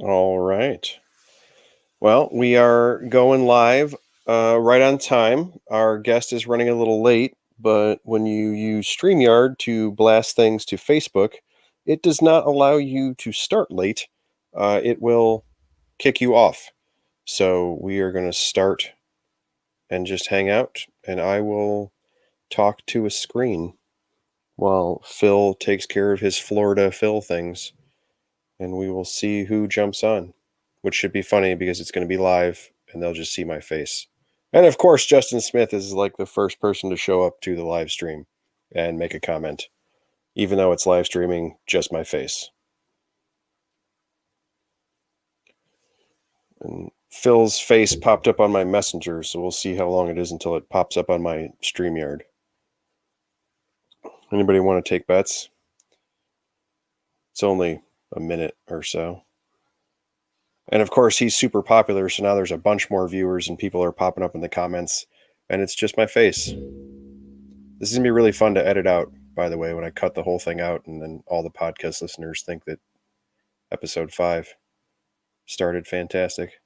All right. Well, we are going live right on time. Our guest is running a little late, but when you use StreamYard to blast things to Facebook, it does not allow you to start late. It will kick you off. So we are going to start and just hang out, and I will talk to a screen while Phil takes care of his Florida Phil things, and we will see who jumps on. Which should be funny because it's going to be live and they'll just see my face. And of course, Justin Smith is like the first person to show up to the live stream and make a comment, even though it's live streaming just my face. And Phil's face popped up on my messenger, so we'll see how long it is until it pops up on my StreamYard. Anybody want to take bets? It's only a minute or so. And of course, he's super popular, so now there's a bunch more viewers and people are popping up in the comments, and it's just my face. This is going to be really fun to edit out, by the way, when I cut the whole thing out, and then all the podcast listeners think that episode 5 started fantastic.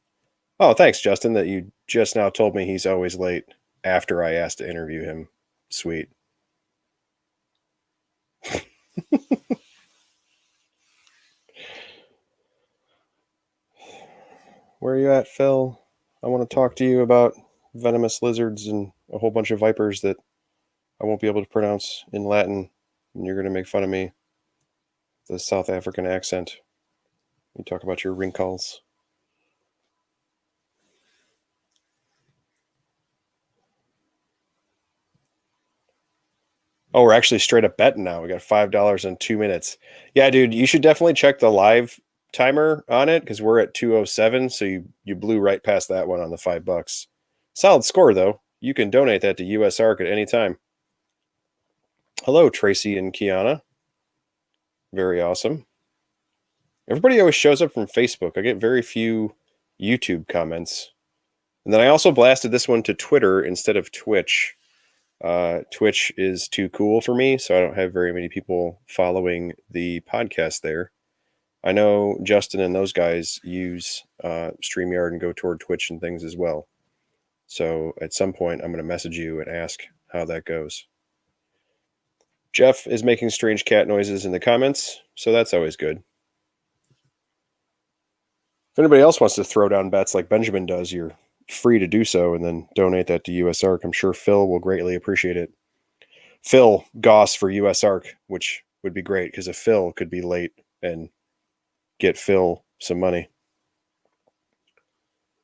Oh, thanks, Justin, that you just now told me he's always late after I asked to interview him. Sweet. Where are you at, Phil? I want to talk to you about venomous lizards and a whole bunch of vipers that I won't be able to pronounce in Latin, and you're going to make fun of me. The South African accent. You talk about your wrinkles. Oh, we're actually straight up betting now. We got $5 in 2 minutes. Yeah, dude, you should definitely check the live timer on it because we're at 2:07. So you blew right past that one on the $5. Solid score though. You can donate that to US Arc at any time. Hello, Tracy and Kiana. Very awesome. Everybody always shows up from Facebook. I get very few YouTube comments. And then I also blasted this one to Twitter instead of Twitch. Twitch is too cool for me, so I don't have very many people following the podcast there. I know Justin and those guys use StreamYard and go toward Twitch and things as well. So at some point, I'm going to message you and ask how that goes. Jeff is making strange cat noises in the comments, so that's always good. If anybody else wants to throw down bets like Benjamin does, you're free to do so and then donate that to US Arc. I'm sure Phil will greatly appreciate it. Phil Goss for US Arc, which would be great because if Phil could be late and get Phil some money.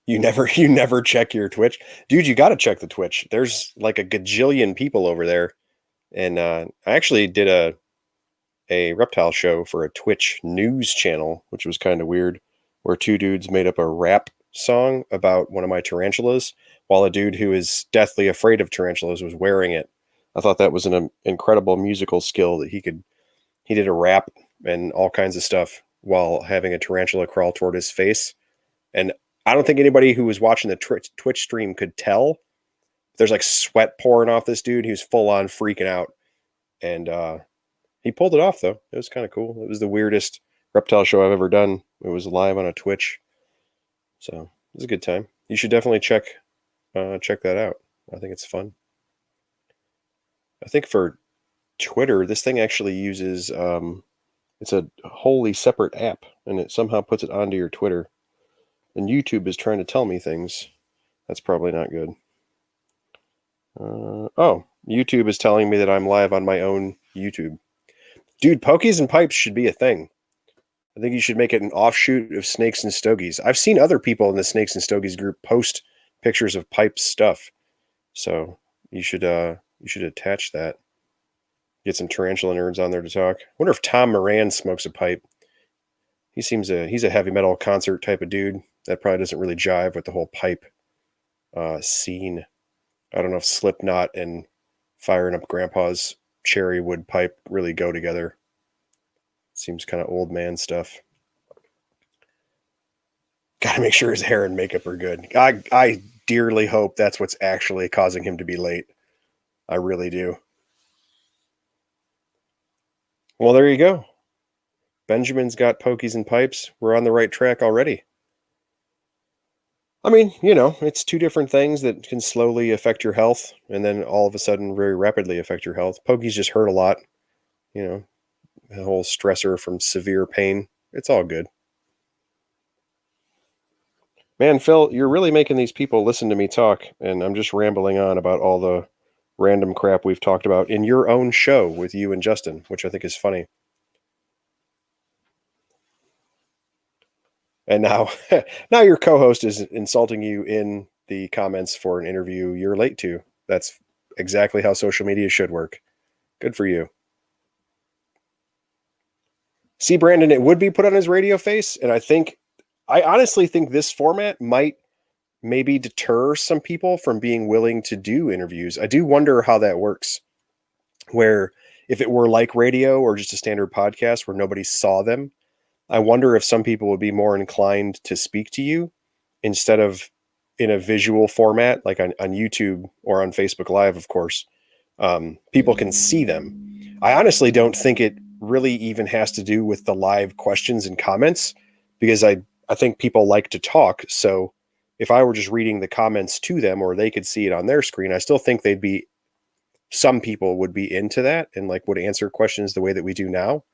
You never check your Twitch. Dude, you got to check the Twitch. There's like a gajillion people over there. And I actually did a reptile show for a Twitch news channel, which was kind of weird, where two dudes made up a rap song about one of my tarantulas while a dude who is deathly afraid of tarantulas was wearing it. I thought that was an incredible musical skill that he did a rap and all kinds of stuff while having a tarantula crawl toward his face. And I don't think anybody who was watching the Twitch stream could tell. There's like sweat pouring off this dude. He was full on freaking out. And he pulled it off, though. It was kind of cool. It was the weirdest reptile show I've ever done. It was live on a Twitch. So it was a good time. You should definitely check that out. I think it's fun. I think for Twitter, this thing actually uses it's a wholly separate app, and it somehow puts it onto your Twitter. And YouTube is trying to tell me things. That's probably not good. Oh, YouTube is telling me that I'm live on my own YouTube. Dude, pokies and pipes should be a thing. I think you should make it an offshoot of Snakes and Stogies. I've seen other people in the Snakes and Stogies group post pictures of pipe stuff. So you should attach that. Get some tarantula nerds on there to talk. I wonder if Tom Moran smokes a pipe. He's a heavy metal concert type of dude. That probably doesn't really jive with the whole pipe scene. I don't know if Slipknot and firing up Grandpa's cherry wood pipe really go together. Seems kind of old man stuff. Got to make sure his hair and makeup are good. I dearly hope that's what's actually causing him to be late. I really do. Well, there you go. Benjamin's got pokies and pipes. We're on the right track already. I mean, it's two different things that can slowly affect your health and then all of a sudden very rapidly affect your health. Pokies just hurt a lot, the whole stressor from severe pain. It's all good. Man, Phil, you're really making these people listen to me talk, and I'm just rambling on about all the random crap we've talked about in your own show with you and Justin, which I think is funny. And now, now your co-host is insulting you in the comments for an interview you're late to. That's exactly how social media should work. Good for you. See, Brandon, it would be put on his radio face, and I honestly think this format might maybe deter some people from being willing to do interviews. I do wonder how that works, where if it were like radio or just a standard podcast where nobody saw them, I wonder if some people would be more inclined to speak to you instead of in a visual format, like on YouTube or on Facebook Live, of course. People can see them. I honestly don't think it really even has to do with the live questions and comments, because I think people like to talk. So if I were just reading the comments to them or they could see it on their screen, I still think some people would be into that and like would answer questions the way that we do now.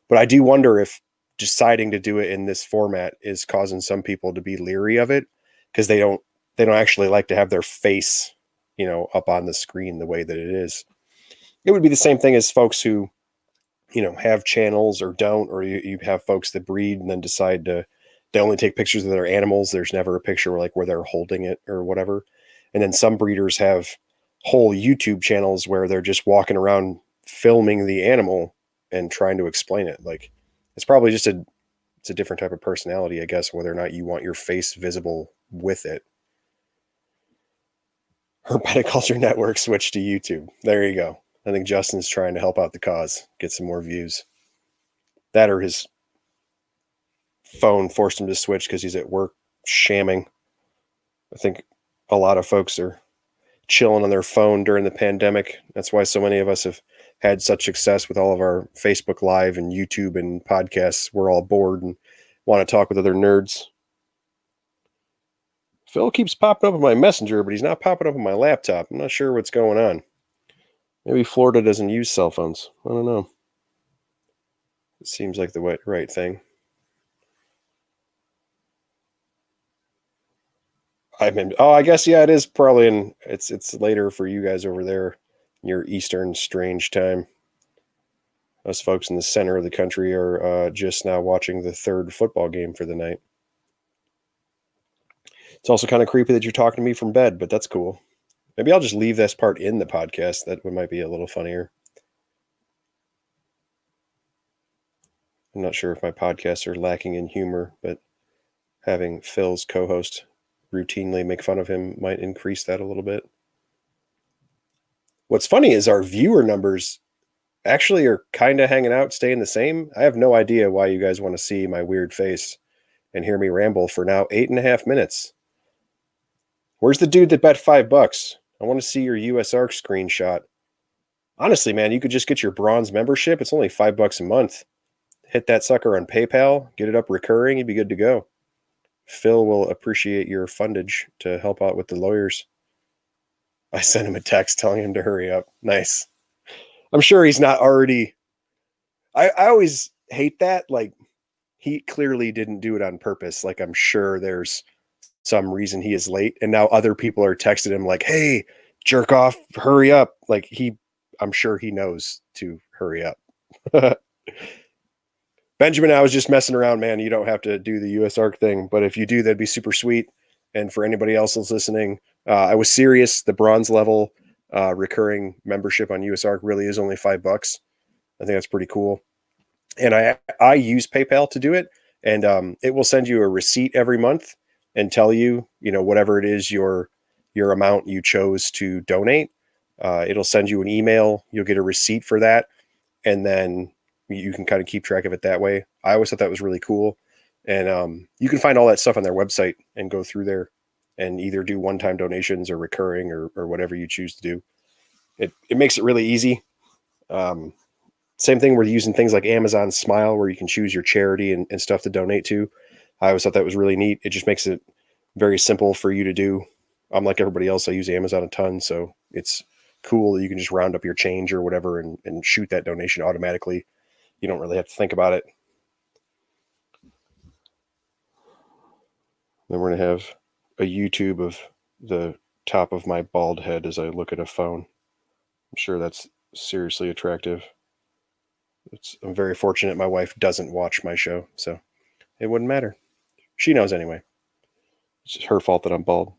But I do wonder if deciding to do it in this format is causing some people to be leery of it because they don't actually like to have their face, up on the screen the way that it is. It would be the same thing as folks who, have channels or don't, or you have folks that breed and then decide they only take pictures of their animals. There's never a picture where they're holding it or whatever. And then some breeders have whole YouTube channels where they're just walking around filming the animal and trying to explain it. Like, it's probably just it's a different type of personality, I guess, whether or not you want your face visible with it. Herpetoculture Network switched to YouTube. There you go. I think Justin's trying to help out the cause, get some more views. That or his phone forced him to switch because he's at work shamming. I think a lot of folks are chilling on their phone during the pandemic. That's why so many of us have had such success with all of our Facebook Live and YouTube and podcasts. We're all bored and want to talk with other nerds. Phil keeps popping up on my messenger, but he's not popping up on my laptop. I'm not sure what's going on. Maybe Florida doesn't use cell phones. I don't know. It seems like the right thing. I guess, yeah, it is probably it's later for you guys over there, your Eastern strange time. Us folks in the center of the country are just now watching the third football game for the night. It's also kind of creepy that you're talking to me from bed, but that's cool. Maybe I'll just leave this part in the podcast. That might be a little funnier. I'm not sure if my podcasts are lacking in humor, but having Phil's co-host routinely make fun of him might increase that a little bit. What's funny is our viewer numbers actually are kind of hanging out, staying the same. I have no idea why you guys want to see my weird face and hear me ramble for now 8.5 minutes. Where's the dude that bet $5? I want to see your US Arc screenshot. Honestly, man, you could just get your bronze membership. It's only $5 a month. Hit that sucker on PayPal, get it up recurring, you'd be good to go. Phil will appreciate your fundage to help out with the lawyers. I sent him a text telling him to hurry up. Nice. I'm sure he's not already. I always hate that. Like, he clearly didn't do it on purpose. Like, I'm sure there's some reason he is late. And now other people are texting him like, hey, jerk off, hurry up. Like, I'm sure he knows to hurry up. Benjamin, I was just messing around, man. You don't have to do the US Arc thing, but if you do, that'd be super sweet. And for anybody else that's listening, I was serious. The bronze level recurring membership on US Arc really is only $5. I think that's pretty cool. And I use PayPal to do it, and it will send you a receipt every month and tell you, whatever it is your amount you chose to donate. It'll send you an email. You'll get a receipt for that, and then you can kind of keep track of it that way. I always thought that was really cool. And you can find all that stuff on their website and go through there and either do one-time donations or recurring or whatever you choose to do. It makes it really easy. Same thing, we're using things like Amazon Smile, where you can choose your charity and stuff to donate to. I always thought that was really neat. It just makes it very simple for you to do. I'm like everybody else. I use Amazon a ton, so it's cool that you can just round up your change or whatever and shoot that donation automatically. You don't really have to think about it. Then we're going to have a YouTube of the top of my bald head as I look at a phone. I'm sure that's seriously attractive. I'm very fortunate my wife doesn't watch my show, so it wouldn't matter. She knows anyway. It's just her fault that I'm bald.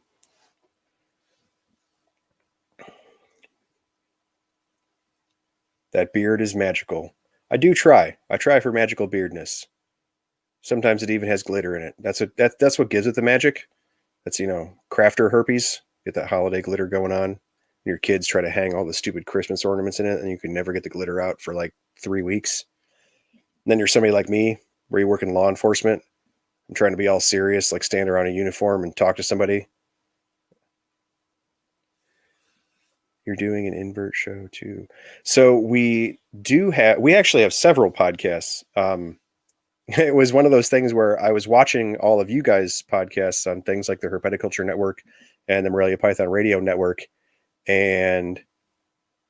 That beard is magical. I do try. I try for magical beardness. Sometimes it even has glitter in it. That's what gives it the magic. That's, crafter herpes. Get that holiday glitter going on. Your kids try to hang all the stupid Christmas ornaments in it, and you can never get the glitter out for like 3 weeks. And then you're somebody like me, where you work in law enforcement. I'm trying to be all serious, like stand around a uniform and talk to somebody. You're doing an invert show too. So we actually have several podcasts. It was one of those things where I was watching all of you guys' podcasts on things like the Herpetoculture Network and the Morelia Python Radio Network. And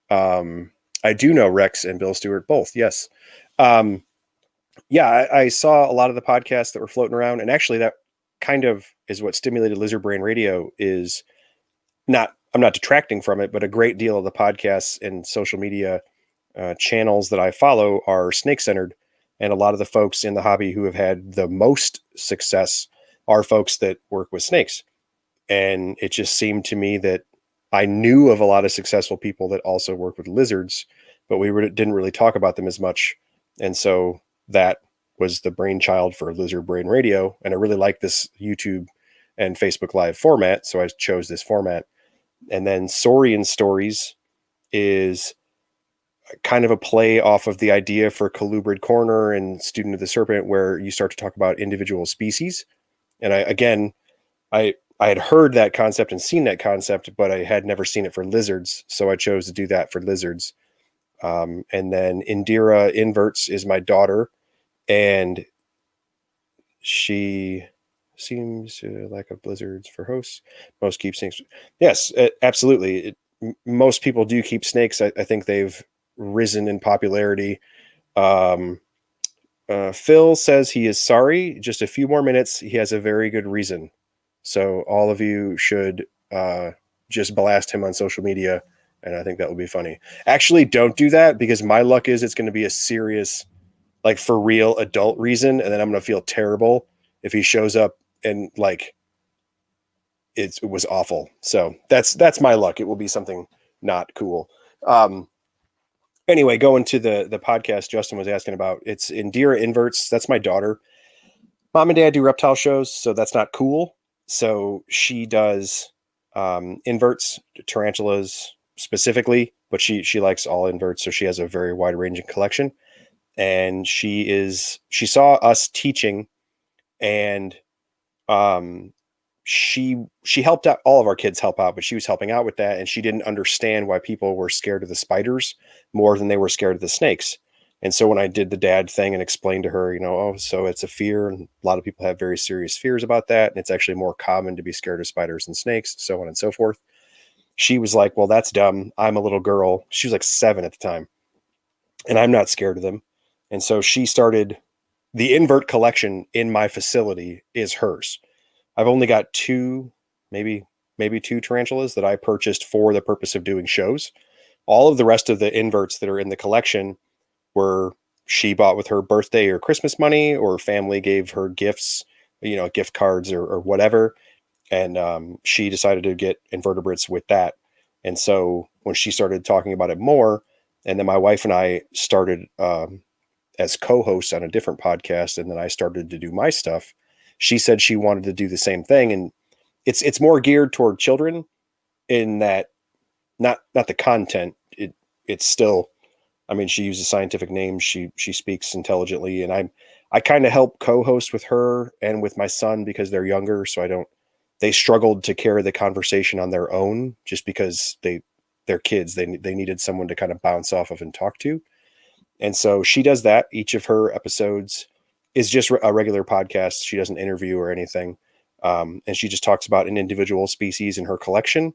I do know Rex and Bill Stewart both. Yes. I saw a lot of the podcasts that were floating around, and actually that kind of is what stimulated Lizard Brain Radio. Is not, I'm not detracting from it, but a great deal of the podcasts and social media channels that I follow are snake-centered. And a lot of the folks in the hobby who have had the most success are folks that work with snakes. And it just seemed to me that I knew of a lot of successful people that also work with lizards, but we didn't really talk about them as much. And so that was the brainchild for Lizard Brain Radio. And I really like this YouTube and Facebook Live format, so I chose this format. And then Saurian Stories is kind of a play off of the idea for Colubrid Corner and Student of the Serpent, where you start to talk about individual species. And I had heard that concept and seen that concept, but I had never seen it for lizards. So I chose to do that for lizards. And then Indira Inverts is my daughter, and she seems to lack of lizards for hosts. Most keep snakes. Yes, absolutely. Most people do keep snakes. I think they've risen in popularity. Phil says he is sorry. Just a few more minutes. He has a very good reason. So all of you should just blast him on social media, and I think that would be funny. Actually, don't do that, because my luck is it's going to be a serious, like for real adult reason, and then I'm going to feel terrible if he shows up and like it was awful. So that's my luck. It will be something not cool. Anyway, going to the podcast Justin was asking about, it's Indira Inverts. That's my daughter. Mom and Dad do reptile shows, so that's not cool. So she does inverts, tarantulas specifically, but she likes all inverts, so she has a very wide ranging collection. And she saw us teaching, and she helped out. All of our kids help out, but she was helping out with that, and she didn't understand why people were scared of the spiders more than they were scared of the snakes. And so when I did the dad thing and explained to her, so it's a fear, and a lot of people have very serious fears about that, and it's actually more common to be scared of spiders than snakes, so on and so forth. She was like, well, that's dumb. I'm a little girl. She was like 7 at the time, and I'm not scared of them. And so she started the invert collection in my facility is hers. I've only got 2, maybe 2 tarantulas that I purchased for the purpose of doing shows. All of the rest of the inverts that are in the collection were she bought with her birthday or Christmas money, or family gave her gifts, gift cards or whatever. And she decided to get invertebrates with that. And so when she started talking about it more, and then my wife and I started as co-hosts on a different podcast, and then I started to do my stuff, she said she wanted to do the same thing. And it's more geared toward children in that, not the content. It's still, I mean, she uses scientific names. She speaks intelligently, and I kind of help co-host with her and with my son because they're younger. So they struggled to carry the conversation on their own just because they're kids. They needed someone to kind of bounce off of and talk to. And so she does that. Each of her episodes is just a regular podcast. She doesn't interview or anything. And she just talks about an individual species in her collection.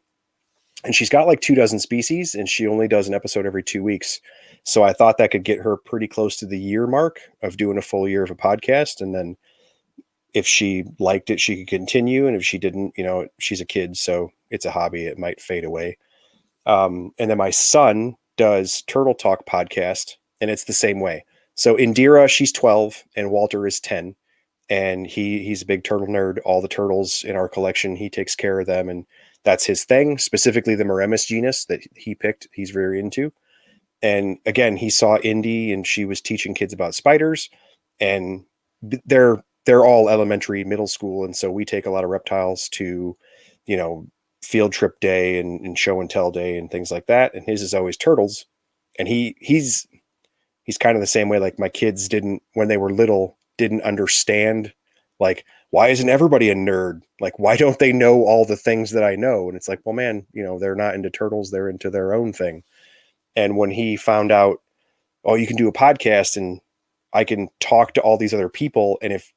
And she's got like 24 species, and she only does an episode every 2 weeks. So I thought that could get her pretty close to the year mark of doing a full year of a podcast. And then if she liked it, she could continue. And if she didn't, she's a kid, so it's a hobby. It might fade away. And then my son does Turtle Talk podcast, and it's the same way. So Indira, she's 12, and Walter is 10. And he's a big turtle nerd. All the turtles in our collection, he takes care of them, and that's his thing. Specifically, the Venomous genus that he picked, he's very into. And again, he saw Indy, and she was teaching kids about spiders, and they're all elementary, middle school, and so we take a lot of reptiles to, field trip day and show and tell day and things like that. And his is always turtles, and he's kind of the same way. Like my kids didn't, when they were little, didn't understand, like, why isn't everybody a nerd? Like, why don't they know all the things that I know? And it's like, well, man, they're not into turtles. They're into their own thing. And when he found out, oh, you can do a podcast and I can talk to all these other people. And if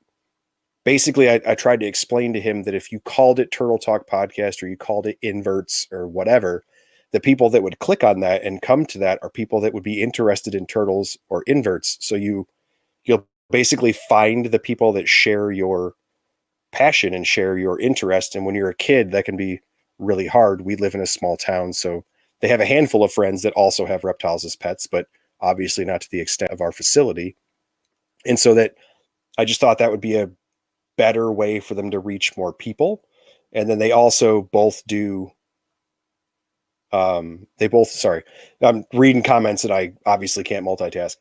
basically I tried to explain to him that if you called it Turtle Talk Podcast or you called it Inverts or whatever, the people that would click on that and come to that are people that would be interested in turtles or inverts. So you'll basically find the people that share your passion and share your interest. And when you're a kid, that can be really hard. We live in a small town, so they have a handful of friends that also have reptiles as pets, but obviously not to the extent of our facility. And so that I just thought that would be a better way for them to reach more people. And then they also both do I'm reading comments and I obviously can't multitask.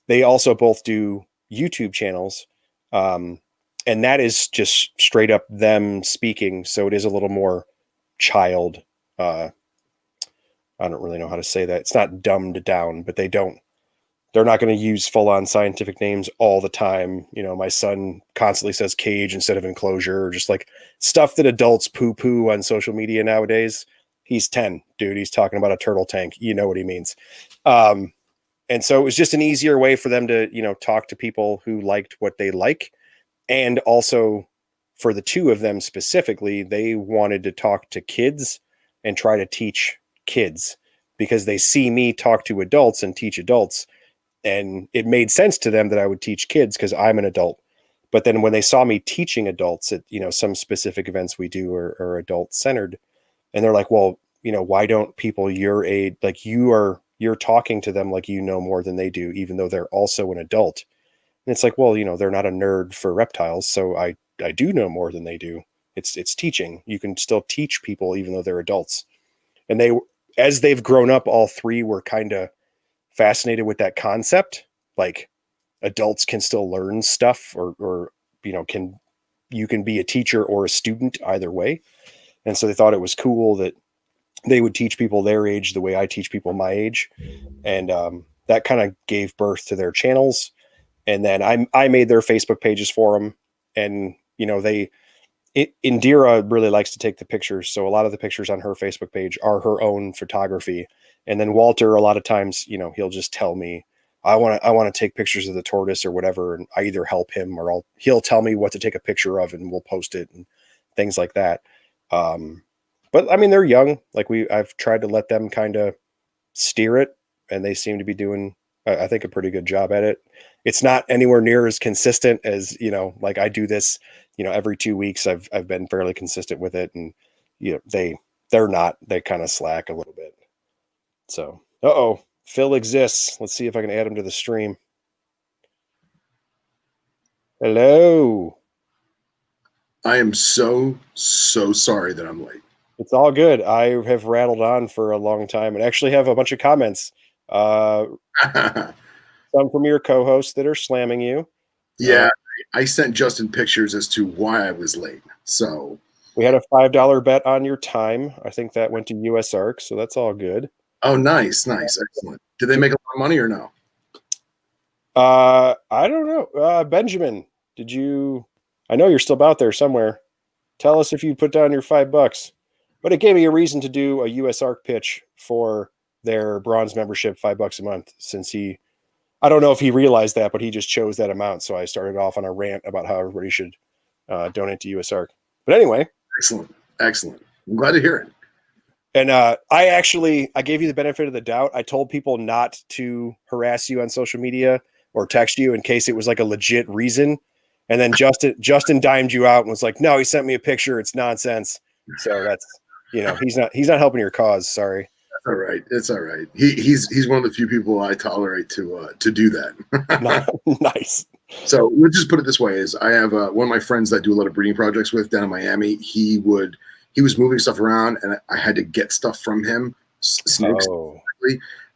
They also both do YouTube channels. And that is just straight up them speaking. So it is a little more child. I don't really know how to say that. It's not dumbed down, but they're not going to use full on scientific names all the time. My son constantly says cage instead of enclosure, or just like stuff that adults poo poo on social media nowadays. He's 10, dude. He's talking about a turtle tank. You know what he means. And so it was just an easier way for them to, talk to people who liked what they like. And also for the two of them specifically, they wanted to talk to kids and try to teach kids because they see me talk to adults and teach adults. And it made sense to them that I would teach kids because I'm an adult. But then when they saw me teaching adults at, some specific events we do are adult centered, and they're like, well, why don't people your age, like you're talking to them like more than they do, even though they're also an adult. And it's like, well, they're not a nerd for reptiles, so I do know more than they do. It's teaching. You can still teach people even though they're adults. And as they've grown up, all three were kind of fascinated with that concept. Like adults can still learn stuff or you can be a teacher or a student either way. And so they thought it was cool that they would teach people their age the way I teach people my age. And that kind of gave birth to their channels. And then I made their Facebook pages for them. And, Indira really likes to take the pictures. So a lot of the pictures on her Facebook page are her own photography. And then Walter, a lot of times, he'll just tell me, I want to take pictures of the tortoise or whatever. And I either help him or he'll tell me what to take a picture of and we'll post it and things like that. But I mean, they're young. Like I've tried to let them kind of steer it, and they seem to be doing, I think, a pretty good job at it. It's not anywhere near as consistent as, like I do this, every 2 weeks. I've been fairly consistent with it, and they're not. They kind of slack a little bit. So, Phil exists. Let's see if I can add him to the stream. Hello. I am so sorry that I'm late. It's all good. I have rattled on for a long time and actually have a bunch of comments. Some from your co-hosts that are slamming you. Yeah, I sent Justin pictures as to why I was late. So we had a $5 bet on your time. I think that went to USARK, so that's all good. Oh, nice, excellent. Did they make a lot of money or no? I don't know. Benjamin, did you? I know you're still out there somewhere. Tell us if you put down your $5. But it gave me a reason to do a USARK pitch for their bronze membership, $5 a month, since he I don't know if he realized that, but he just chose that amount. So I started off on a rant about how everybody should donate to USARK. But anyway. Excellent. I'm glad to hear it. And I gave you the benefit of the doubt. I told people not to harass you on social media or text you in case it was like a legit reason. And then Justin dimed you out and was like, no, he sent me a picture. It's nonsense. So that's, he's not helping your cause. Sorry. That's all right. It's all right. He's one of the few people I tolerate to do that. Nice. So we'll just put it this way: is I have one of my friends that I do a lot of breeding projects with down in Miami. He was moving stuff around, and I had to get stuff from him. Snakes,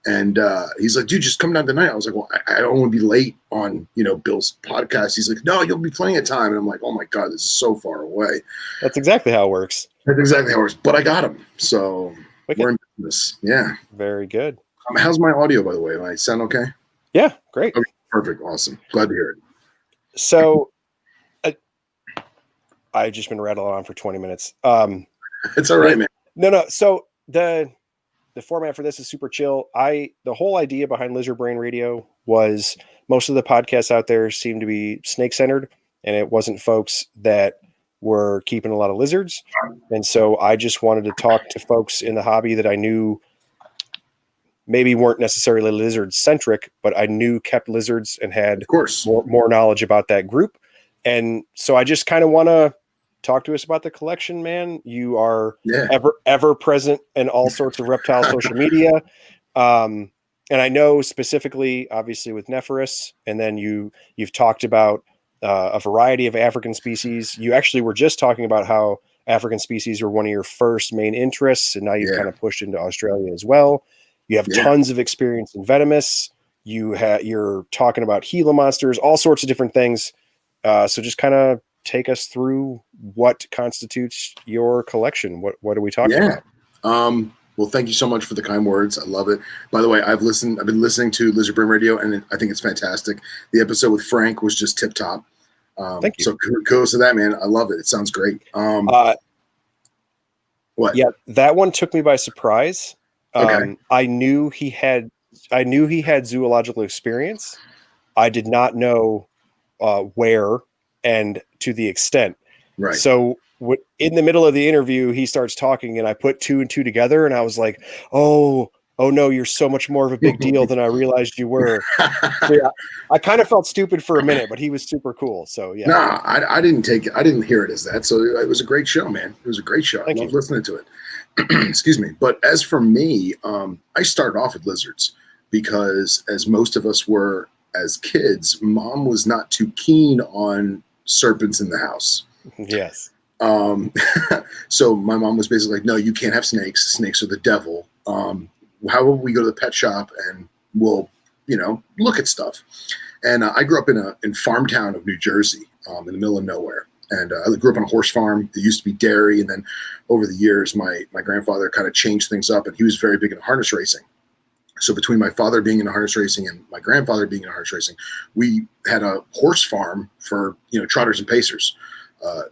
and he's like, "Dude, just come down tonight." I was like, "Well, I don't want to be late on Bill's podcast." He's like, "No, you'll be plenty of time." And I'm like, "Oh my god, this is so far away." That's exactly how it works. That's exactly how it works. But I got him, so we're in business. Yeah, very good. How's my audio, by the way? Am I sound okay? Yeah, great. Okay, perfect, awesome. Glad to hear it. So, I've just been rattling on for 20 minutes. It's all right, man. No. So the format for this is super chill. The whole idea behind Lizard Brain Radio was most of the podcasts out there seem to be snake centered, and it wasn't folks that were keeping a lot of lizards. And so I just wanted to talk to folks in the hobby that I knew maybe weren't necessarily lizard centric, but I knew kept lizards and had of course more knowledge about that group. And so I just kind of want to talk to us about the collection, man. You are ever present in all sorts of reptile social media. And I know specifically, obviously with Nephurus, and then you've talked about a variety of African species. You actually were just talking about how African species were one of your first main interests, and now you've kind of pushed into Australia as well. You have tons of experience in venomous. You're talking about Gila monsters, all sorts of different things. So just kind of take us through what constitutes your collection. What are we talking about? Well, thank you so much for the kind words. I love it. By the way, I've been listening to Lizard Brain Radio, and I think it's fantastic. The episode with Frank was just tip top. Thank you. So kudos to that, man. I love it. It sounds great. What? Yeah, that one took me by surprise. Okay. I knew he had zoological experience. I did not know where and to the extent. Right. So in the middle of the interview, he starts talking, and I put two and two together, and I was like, "Oh no, you're so much more of a big deal than I realized you were." So, yeah, I kind of felt stupid for a minute, but he was super cool. So yeah. No, I didn't hear it as that. So it was a great show, man. It was a great show. I love listening to it. Excuse me. But as for me, I started off with lizards because, as most of us were as kids, Mom was not too keen on serpents in the house. Yes. So my mom was basically like, "No, you can't have snakes. Snakes are the devil. How about we go to the pet shop and we'll, look at stuff." And I grew up in farm town of New Jersey, in the middle of nowhere. And I grew up on a horse farm. It used to be dairy. And then over the years, my grandfather kind of changed things up, and he was very big into harness racing. So between my father being into harness racing and my grandfather being into harness racing, we had a horse farm for, trotters and pacers.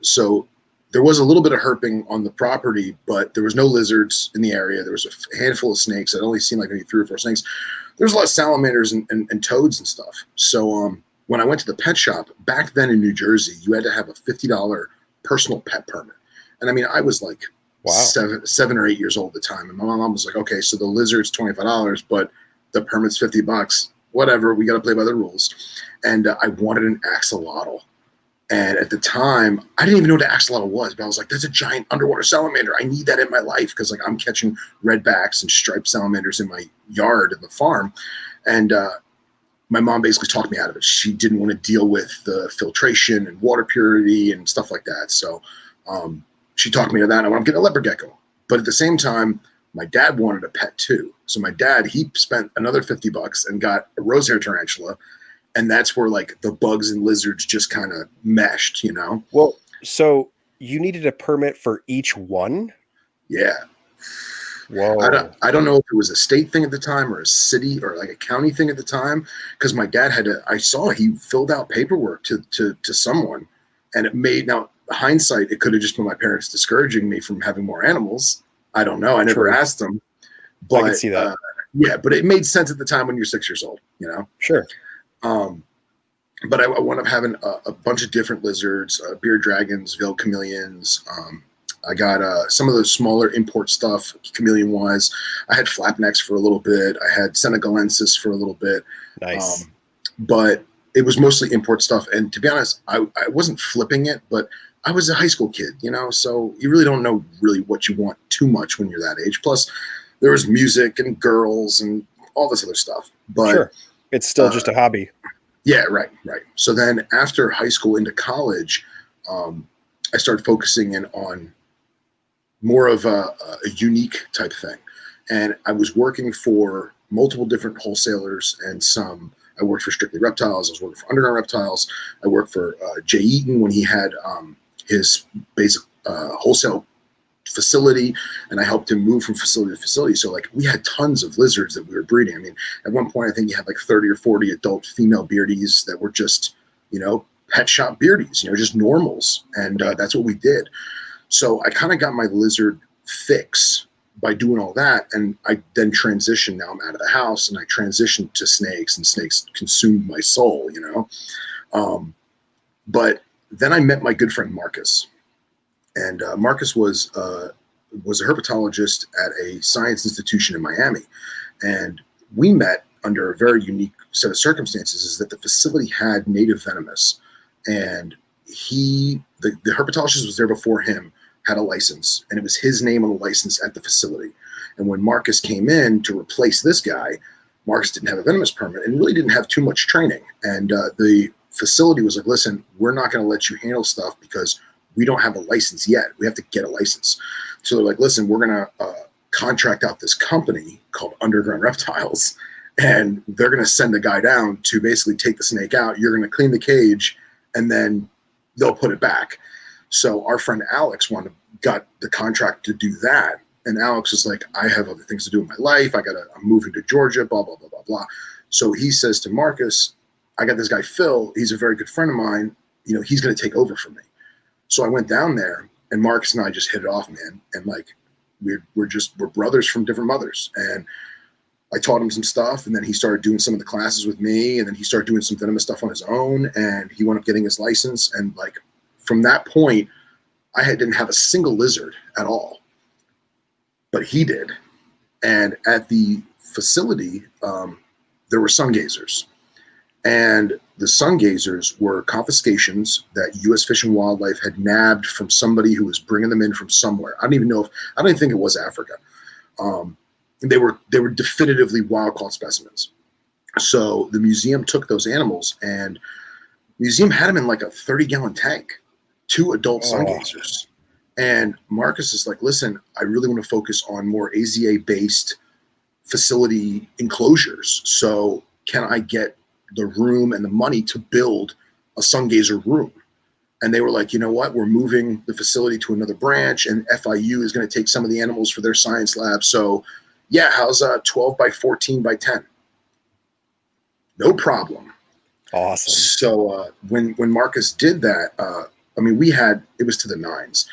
So there was a little bit of herping on the property, but there was no lizards in the area. There was a handful of snakes. I'd only seen like maybe 3 or 4 snakes. There was a lot of salamanders and toads and stuff. So when I went to the pet shop back then in New Jersey, you had to have a $50 personal pet permit. And I mean, I was like 7 or 8 years old at the time. And my mom was like, "Okay, so the lizard's $25, but the permit's $50. Whatever, we got to play by the rules." And I wanted an axolotl. And at the time, I didn't even know what an axolotl was, but I was like, "There's a giant underwater salamander. I need that in my life," because I'm catching redbacks and striped salamanders in my yard in the farm. And my mom basically talked me out of it. She didn't want to deal with the filtration and water purity and stuff like that. So she talked me to that. And I want to get a leopard gecko. But at the same time, my dad wanted a pet too. So my dad, he spent another $50 and got a rosehair tarantula. And that's where like the bugs and lizards just kind of meshed, Well, so you needed a permit for each one? Yeah. Whoa. I don't know if it was a state thing at the time or a city or like a county thing at the time, because my dad I saw he filled out paperwork to someone, and it made, now hindsight, it could have just been my parents discouraging me from having more animals. I don't know. I never asked them. But I can see that. Yeah, but it made sense at the time when you're 6 years old, you know? Sure. But I wound up having a bunch of different lizards, beard dragons, veiled chameleons. I got some of the smaller import stuff, chameleon-wise. I had flapnecks for a little bit. I had senegalensis for a little bit. Nice. But it was mostly import stuff. And to be honest, I wasn't flipping it, but I was a high school kid, you know? So you really don't know really what you want too much when you're that age. Plus, there was music and girls and all this other stuff. But sure. It's still just a hobby. Yeah, right. So then after high school into college, I started focusing in on more of a unique type thing. And I was working for multiple different wholesalers and I worked for Strictly Reptiles. I was working for Underground Reptiles. I worked for Jay Eaton when he had his basic wholesale facility, and I helped him move from facility to facility. So like we had tons of lizards that we were breeding. I mean, at one point I think you had like 30 or 40 adult female beardies that were just, you know, pet shop beardies, you know, just normals. And that's what we did. So I kind of got my lizard fix by doing all that. And I then transitioned. Now I'm out of the house and I transitioned to snakes, and snakes consumed my soul, you know? But then I met my good friend Marcus. And Marcus was a herpetologist at a science institution in Miami. And we met under a very unique set of circumstances, is that the facility had native venomous. And the herpetologist was there before him, had a license, and it was his name on the license at the facility. And when Marcus came in to replace this guy, Marcus didn't have a venomous permit and really didn't have too much training. And the facility was like, listen, we're not going to let you handle stuff because we don't have a license yet. We have to get a license. So they're like, listen, we're going to contract out this company called Underground Reptiles, and they're going to send a guy down to basically take the snake out. You're going to clean the cage, and then they'll put it back. So our friend Alex got the contract to do that. And Alex is like, I have other things to do in my life. I'm moving to Georgia, blah, blah, blah, blah, blah. So he says to Marcus, I got this guy, Phil. He's a very good friend of mine. You know, he's going to take over for me. So I went down there, and Marcus and I just hit it off, man. And like, we're brothers from different mothers. And I taught him some stuff, and then he started doing some of the classes with me, and then he started doing some venomous stuff on his own, and he wound up getting his license. And like, from that point, I didn't have a single lizard at all, but he did. And at the facility, there were sun gazers. And the sun gazers were confiscations that U.S. Fish and Wildlife had nabbed from somebody who was bringing them in from somewhere. I don't even think it was Africa. They were definitively wild caught specimens. So the museum took those animals, and the museum had them in like a 30-gallon tank, 2 adult sun gazers. And Marcus is like, listen, I really want to focus on more AZA-based facility enclosures. So can I get the room and the money to build a sun gazer room? And they were like, you know what? We're moving the facility to another branch, and FIU is going to take some of the animals for their science lab. So yeah, how's 12 by 14 by 10? No problem. Awesome. So when Marcus did that, I mean, it was to the nines.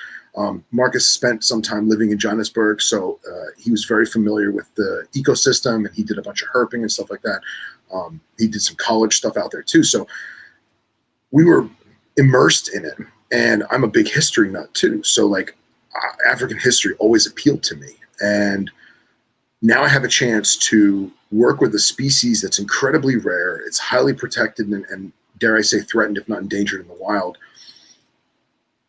Marcus spent some time living in Johannesburg, so he was very familiar with the ecosystem, and he did a bunch of herping and stuff like that. He did some college stuff out there too. So we were immersed in it, and I'm a big history nut too. So like African history always appealed to me. And now I have a chance to work with a species that's incredibly rare. It's highly protected and dare I say threatened, if not endangered in the wild.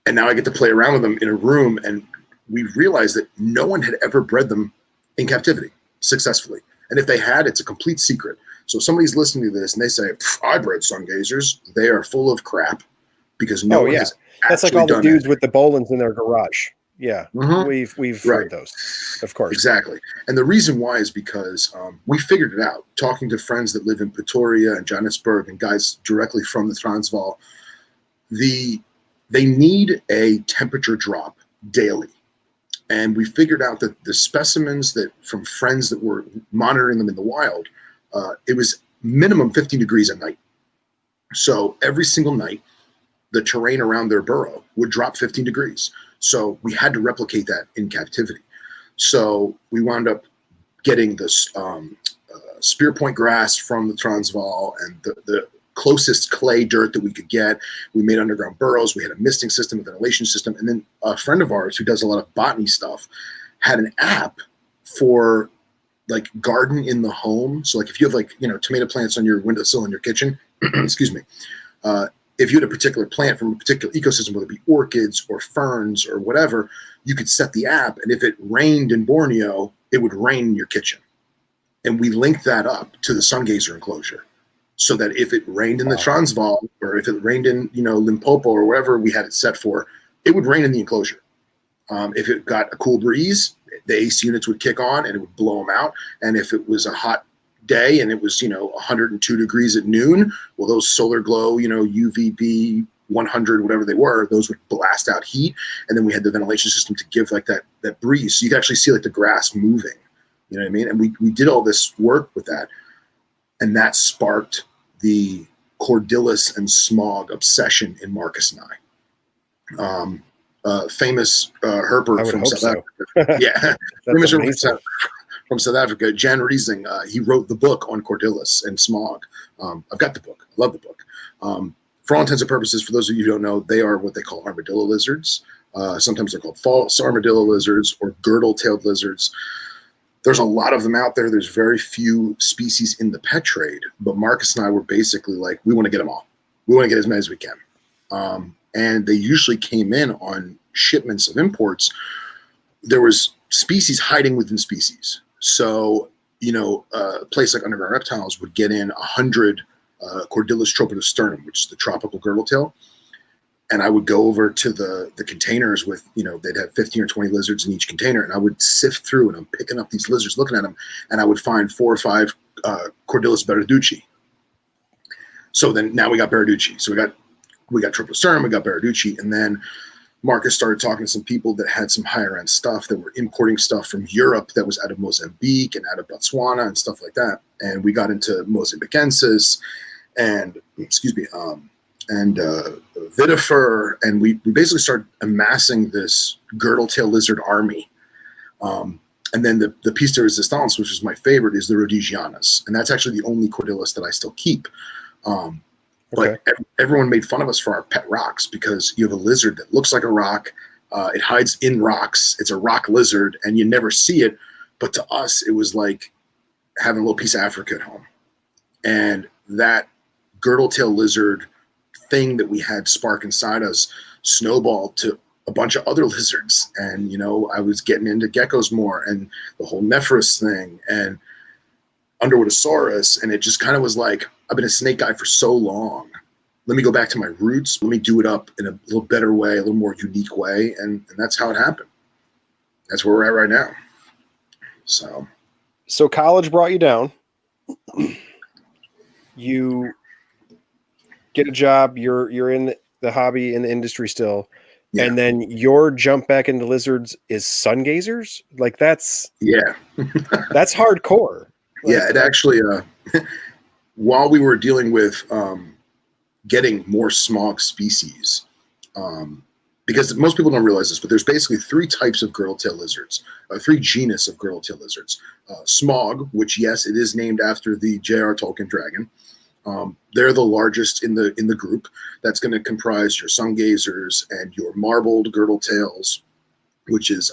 And now I get to play around with them in a room, and we realized that no one had ever bred them in captivity successfully. And if they had, it's a complete secret. So if somebody's listening to this and they say, I bred sun gazers, they are full of crap, because no one has That's like all the dudes with the Bolins in their garage. Yeah, we've heard those, of course. Exactly. And the reason why is because we figured it out, talking to friends that live in Pretoria and Johannesburg and guys directly from the Transvaal. They need a temperature drop daily. And we figured out that the specimens that from friends that were monitoring them in the wild, it was minimum 15 degrees at night. So every single night, the terrain around their burrow would drop 15 degrees. So we had to replicate that in captivity. So we wound up getting this spear point grass from the Transvaal and the closest clay dirt that we could get. We made underground burrows. We had a misting system, a ventilation system. And then a friend of ours who does a lot of botany stuff had an app for like garden in the home. So like if you have like, tomato plants on your windowsill in your kitchen, excuse me, if you had a particular plant from a particular ecosystem, whether it be orchids or ferns or whatever, you could set the app. And if it rained in Borneo, it would rain in your kitchen. And we linked that up to the sun gazer enclosure, so that if it rained in the Transvaal or if it rained in, Limpopo or wherever we had it set for, it would rain in the enclosure. If it got a cool breeze, the AC units would kick on and it would blow them out. And if it was a hot day and it was, 102 degrees at noon, well, those solar glow, UVB 100, whatever they were, those would blast out heat. And then we had the ventilation system to give like that breeze. So you could actually see like the grass moving, you know what I mean? And we did all this work with that. And that sparked the Cordillus and smog obsession in Marcus and I. Famous herper from South Africa. Yeah, famous herper from South Africa, Jan Riesing. He wrote the book on Cordillus and smog. I've got the book. I love the book. For all intents and purposes, for those of you who don't know, they are what they call armadillo lizards. Sometimes they're called false armadillo lizards or girdle-tailed lizards. There's a lot of them out there. There's very few species in the pet trade, but Marcus and I were basically like, we want to get them all. We want to get as many as we can. And they usually came in on shipments of imports. There was species hiding within species. So, a place like Underground Reptiles would get in 100 Cordillus tropidosternum, which is the tropical girdletail. And I would go over to the containers with, they'd have 15 or 20 lizards in each container. And I would sift through and I'm picking up these lizards, looking at them. And I would find 4 or 5 Cordillus Baraducci. So then now we got Baraducci. So we got tropidosternum, we got Baraducci. And then Marcus started talking to some people that had some higher end stuff that were importing stuff from Europe that was out of Mozambique and out of Botswana and stuff like that. And we got into Mozambicensis and, vitifer, and we basically started amassing this girdle-tail lizard army. And then the piece de resistance, which is my favorite, is the Rhodesianus. And that's actually the only Cordillus that I still keep. But everyone made fun of us for our pet rocks because you have a lizard that looks like a rock. It hides in rocks. It's a rock lizard, and you never see it. But to us, it was like having a little piece of Africa at home. And that girdle-tail lizard thing that we had spark inside us snowballed to a bunch of other lizards. And, I was getting into geckos more and the whole Nephurus thing and Underwoodosaurus. And it just kind of was like, I've been a snake guy for so long. Let me go back to my roots. Let me do it up in a little better way, a little more unique way. And that's how it happened. That's where we're at right now. So college brought you down. You get a job. You're in the hobby, in the industry still. Yeah. And then your jump back into lizards is sun gazers. Like that's that's hardcore. Yeah, it actually, while we were dealing with getting more smog species, because most people don't realize this, but there's basically 3 types of girdle-tail lizards, 3 genus of girdle-tail lizards. Smog, which, yes, it is named after the J.R. Tolkien dragon. They're the largest in the group. That's going to comprise your sun gazers and your marbled girdle-tails, which is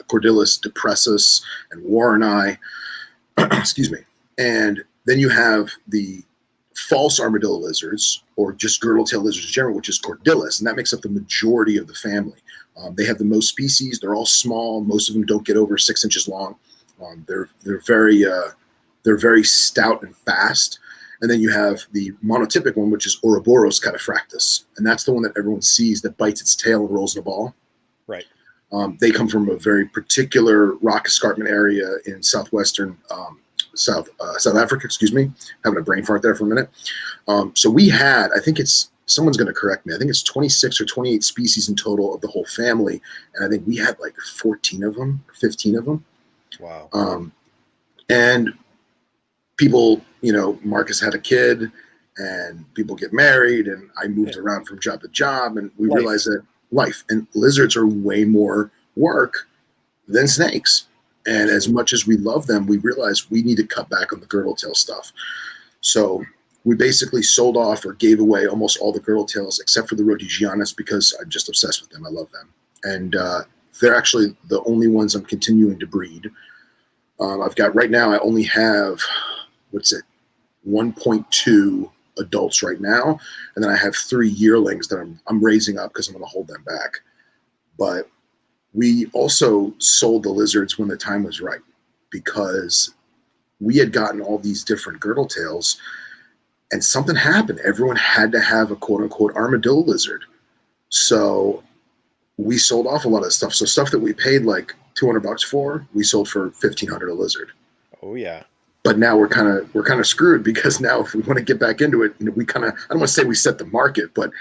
Cordillus depressus and Warreni. Excuse me. And then you have the false armadillo lizards, or just girdle-tail lizards in general, which is Cordillus, and that makes up the majority of the family. They have the most species. They're all small. Most of them don't get over 6 inches long. They're very stout and fast. And then you have the monotypic one, which is Ouroboros cataphractus, and that's the one that everyone sees that bites its tail and rolls in a ball. Right. They come from a very particular rock escarpment area in southwestern South Africa. Excuse me, having a brain fart there for a minute. So we had, I think someone's going to correct me, I think it's 26 or 28 species in total of the whole family, and I think we had like 14 of them, 15 of them. Wow. And people, Marcus had a kid, and people get married, and I moved around from job to job, and we realized that life and lizards are way more work than snakes. And as much as we love them, we realized we need to cut back on the girdle tail stuff. So we basically sold off or gave away almost all the girdle tails except for the Rhodesianus because I'm just obsessed with them. I love them. And they're actually the only ones I'm continuing to breed. I've got right now, I only have, 1.2 adults right now. And then I have 3 yearlings that I'm raising up because I'm going to hold them back. But we also sold the lizards when the time was right because we had gotten all these different girdle tails and something happened. Everyone had to have a quote unquote armadillo lizard. So we sold off a lot of stuff. So stuff that we paid like $200 for, we sold for $1,500 a lizard. Oh yeah. But now we're kind of screwed because now if we want to get back into it, we kind of, I don't want to say we set the market, but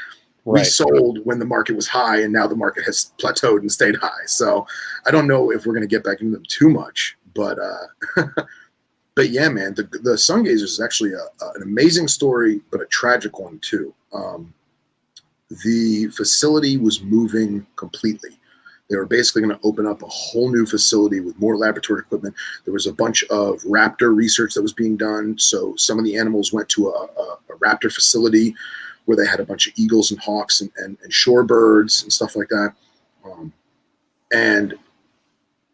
we sold when the market was high and now the market has plateaued and stayed high. So I don't know if we're going to get back into them too much, but but yeah, man, the sun gazers is actually an amazing story, but a tragic one too. The facility was moving completely. They were basically going to open up a whole new facility with more laboratory equipment. There was a bunch of raptor research that was being done. So some of the animals went to a raptor facility where they had a bunch of eagles and hawks and shorebirds and stuff like that. And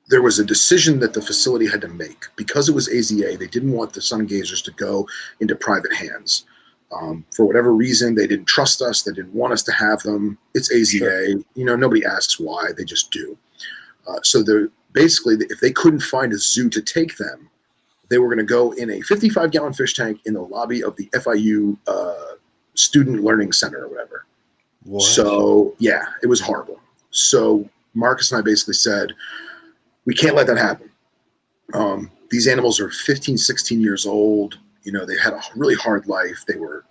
there was a decision that the facility had to make. Because it was AZA, they didn't want the sun gazers to go into private hands. For whatever reason, they didn't trust us. They didn't want us to have them. It's AZA. Sure. Nobody asks why. They just do. So they're basically, if they couldn't find a zoo to take them, they were going to go in a 55-gallon fish tank in the lobby of the FIU Student Learning Center or whatever. What? So, yeah, it was horrible. So Marcus and I basically said, we can't let that happen. These animals are 15, 16 years old. They had a really hard life. They were,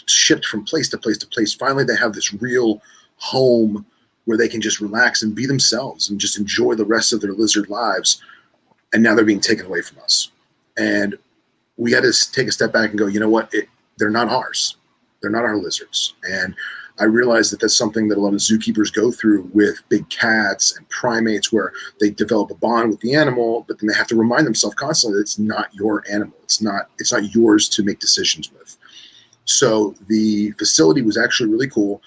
shipped from place to place to place. Finally, they have this real home where they can just relax and be themselves and just enjoy the rest of their lizard lives. And now they're being taken away from us. And we had to take a step back and go, you know what? They're not ours. They're not our lizards. And I realized that that's something that a lot of zookeepers go through with big cats and primates where they develop a bond with the animal, but then they have to remind themselves constantly that it's not your animal. It's not yours to make decisions with. So the facility was actually really cool.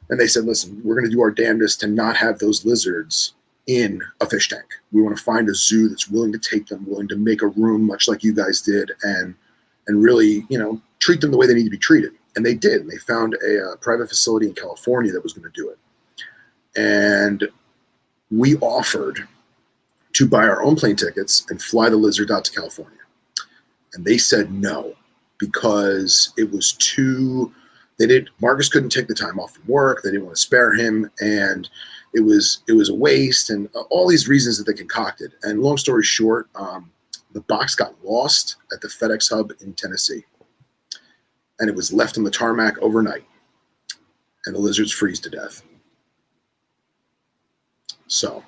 And they said, listen, we're going to do our damnedest to not have those lizards in a fish tank. We want to find a zoo that's willing to take them, willing to make a room much like you guys did and really, treat them the way they need to be treated. And they did. And they found a private facility in California that was going to do it. And we offered to buy our own plane tickets and fly the lizard out to California. And they said no, because it was too, Marcus couldn't take the time off from work. They didn't want to spare him. And it was a waste and all these reasons that they concocted. And long story short, the box got lost at the FedEx hub in Tennessee. And it was left on the tarmac overnight. And the lizards freeze to death. So,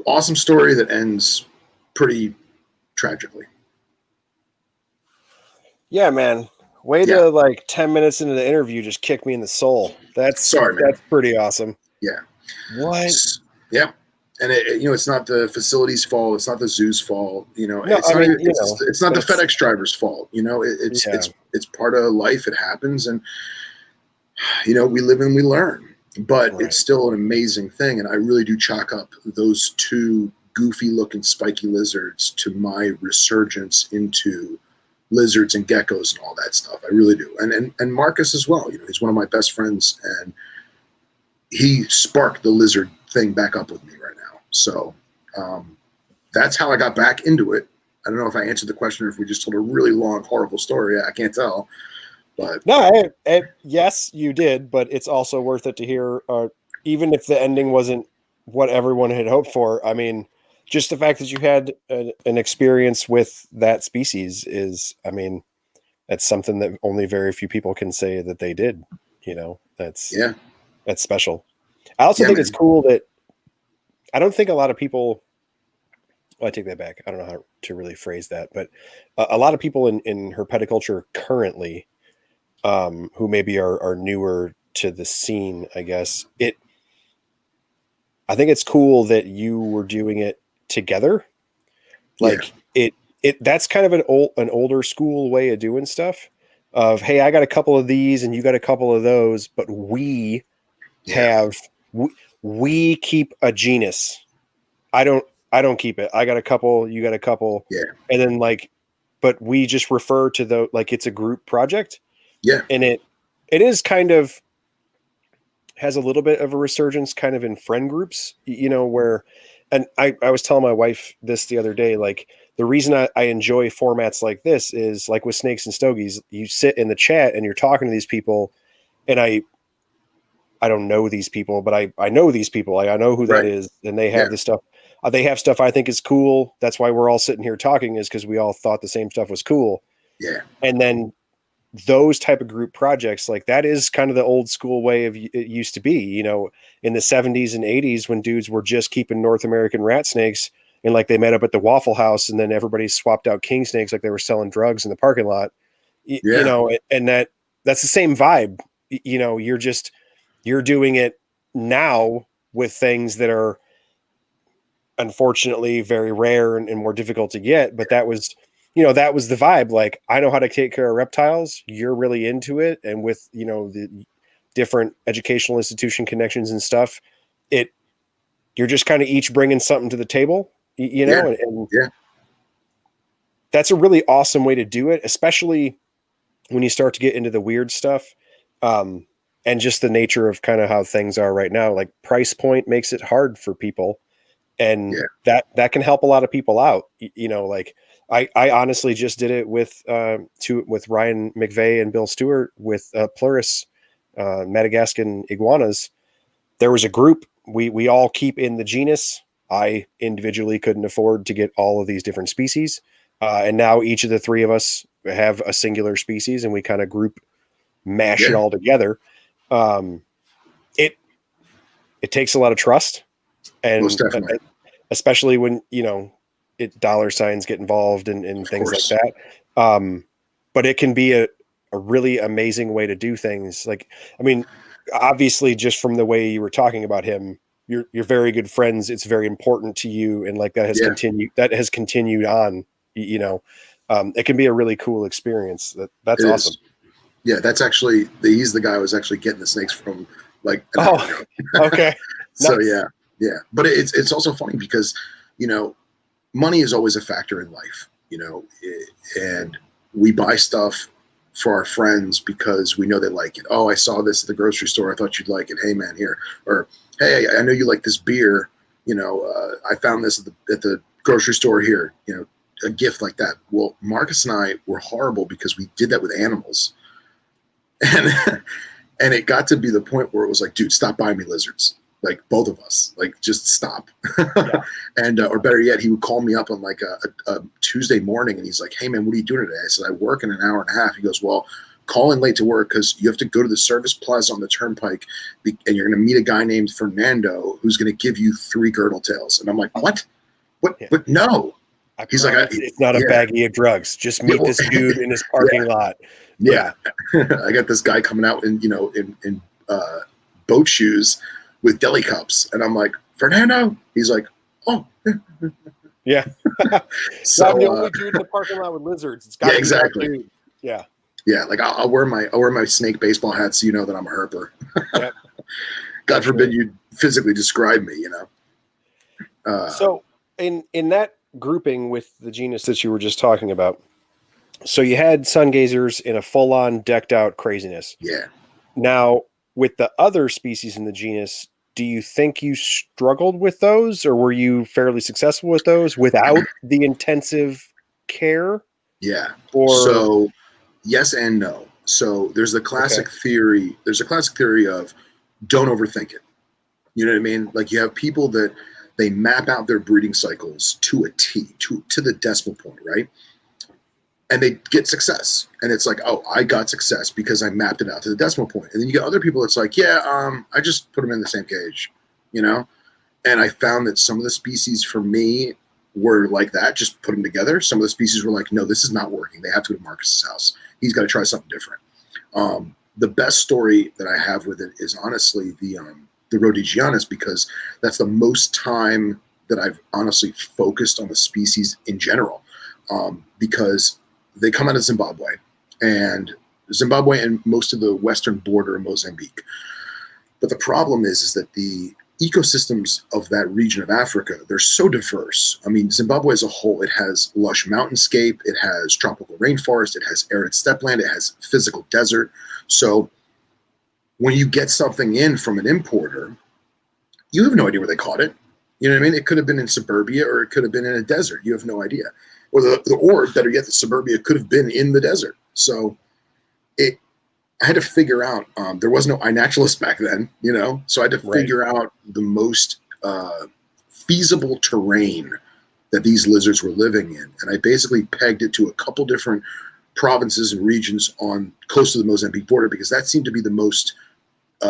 awesome story that ends pretty tragically. Yeah, man. Way to 10 minutes into the interview just kick me in the soul. That's pretty awesome. Yeah. What? Yeah. And it's not the facility's fault. It's not the zoo's fault. It's not the FedEx driver's fault. It's part of life. It happens, and we live and we learn. But It's still an amazing thing, and I really do chalk up those 2 goofy-looking spiky lizards to my resurgence into lizards and geckos and all that stuff. I really do, and Marcus as well. He's one of my best friends, and he sparked the lizard thing back up with me right now. So that's how I got back into it. I don't know if I answered the question or if we just told a really long, horrible story. I can't tell. But no, yes, you did. But it's also worth it to hear, even if the ending wasn't what everyone had hoped for. I mean, just the fact that you had an experience with that species is, that's something that only very few people can say that they did. That's special. I also think it's cool that I don't think a lot of people, well, I take that back. I don't know how to really phrase that, but a lot of people in herpetoculture currently, who maybe are newer to the scene, I guess I think it's cool that you were doing it together. Like that's kind of an older school way of doing stuff of, hey, I got a couple of these and you got a couple of those, but we we keep a genus. I don't keep it. I got a couple, you got a couple. Yeah. And then but we just refer to it's a group project. Yeah. And it is kind of has a little bit of a resurgence kind of in friend groups, where, and I was telling my wife this the other day, like the reason I enjoy formats like this is like with Snakes and Stogies, you sit in the chat and you're talking to these people, and I don't know these people, but I know these people. I know who that is, and they have this stuff. They have stuff I think is cool. That's why we're all sitting here talking, is because we all thought the same stuff was cool. Yeah. And then those type of group projects, like that is kind of the old school way of it used to be, in the 70s and 80s when dudes were just keeping North American rat snakes, and like they met up at the Waffle House and then everybody swapped out king snakes like they were selling drugs in the parking lot. And that's the same vibe. You're doing it now with things that are unfortunately very rare and more difficult to get, but that was the vibe. Like, I know how to take care of reptiles. You're really into it. And with, the different educational institution connections and stuff, you're just kind of each bringing something to the table, and that's a really awesome way to do it, especially when you start to get into the weird stuff. And just the nature of kind of how things are right now, like price point makes it hard for people. And that can help a lot of people out. Like I honestly just did it with Ryan McVeigh and Bill Stewart with Pleuris, Madagascan iguanas. There was a group we all keep in the genus. I individually couldn't afford to get all of these different species. And now each of the three of us have a singular species, and we kind of mash it all together. It takes a lot of trust, and most definitely. Especially when, dollar signs get involved and things like that. But it can be a really amazing way to do things. Like, I mean, obviously just from the way you were talking about him, you're very good friends. It's very important to you. And like that has continued on, it can be a really cool experience. That's awesome. Yeah. That's actually, he's the guy who was actually getting the snakes from like, okay. So nice. Yeah. But it's also funny because, money is always a factor in life, and we buy stuff for our friends because we know they like it. Oh, I saw this at the grocery store. I thought you'd like it. Hey man, here. Or, hey, I know you like this beer. I found this at the grocery store here, a gift like that. Well, Marcus and I were horrible because we did that with animals. And it got to be the point where it was like, dude, stop buying me lizards. Like both of us, like just stop. And or better yet, he would call me up on like a Tuesday morning, and he's like, "Hey man, what are you doing today?" I said, "I work in an hour and a half." He goes, "Well, call in late to work because you have to go to the Service Plaza on the Turnpike, and you're going to meet a guy named Fernando who's going to give you 3 girdle tails." And I'm like, "What? What? Yeah. But no." He's like, "It's not a baggie of drugs. Just meet this dude in his parking lot." Yeah. I got this guy coming out in boat shoes with deli cups, and I'm like, "Fernando?" He's like, "Oh." Yeah. So I'm the only dude in the parking lot with lizards. It's got exactly. Yeah. Yeah, like I'll wear my snake baseball hat so you know that I'm a herper. Yep. God forbid you physically describe me, So in that grouping with the genus that you were just talking about, so you had sun gazers in a full-on decked out craziness. Yeah. Now, with the other species in the genus, do you think you struggled with those, or were you fairly successful with those without the intensive care? Yeah. Or so yes and no. So there's the classic theory. There's a classic theory of don't overthink it. You know what I mean? Like you have people that they map out their breeding cycles to a T, to the decimal point, right? And they get success. And it's like, oh, I got success because I mapped it out to the decimal point. And then you get other people that's like, I just put them in the same cage, And I found that some of the species for me were like that, just put them together. Some of the species were like, no, this is not working. They have to go to Marcus's house. He's got to try something different. The best story that I have with it is honestly the Rhodigianus, because that's the most time that I've honestly focused on the species in general, because they come out of Zimbabwe and most of the western border of Mozambique. But the problem is that the ecosystems of that region of Africa, they're so diverse. I mean, Zimbabwe as a whole, it has lush mountainscape, it has tropical rainforest, it has arid steppe-land, it has physical desert. So when you get something in from an importer, you have no idea where they caught it. You know what I mean? It could have been in suburbia or it could have been in a desert. You have no idea. Or better yet, the suburbia could have been in the desert. So I had to figure out, there was no iNaturalist back then, you know? So I had to figure out the most feasible terrain that these lizards were living in. And I basically pegged it to a couple different provinces and regions on close to the Mozambique border, because that seemed to be the most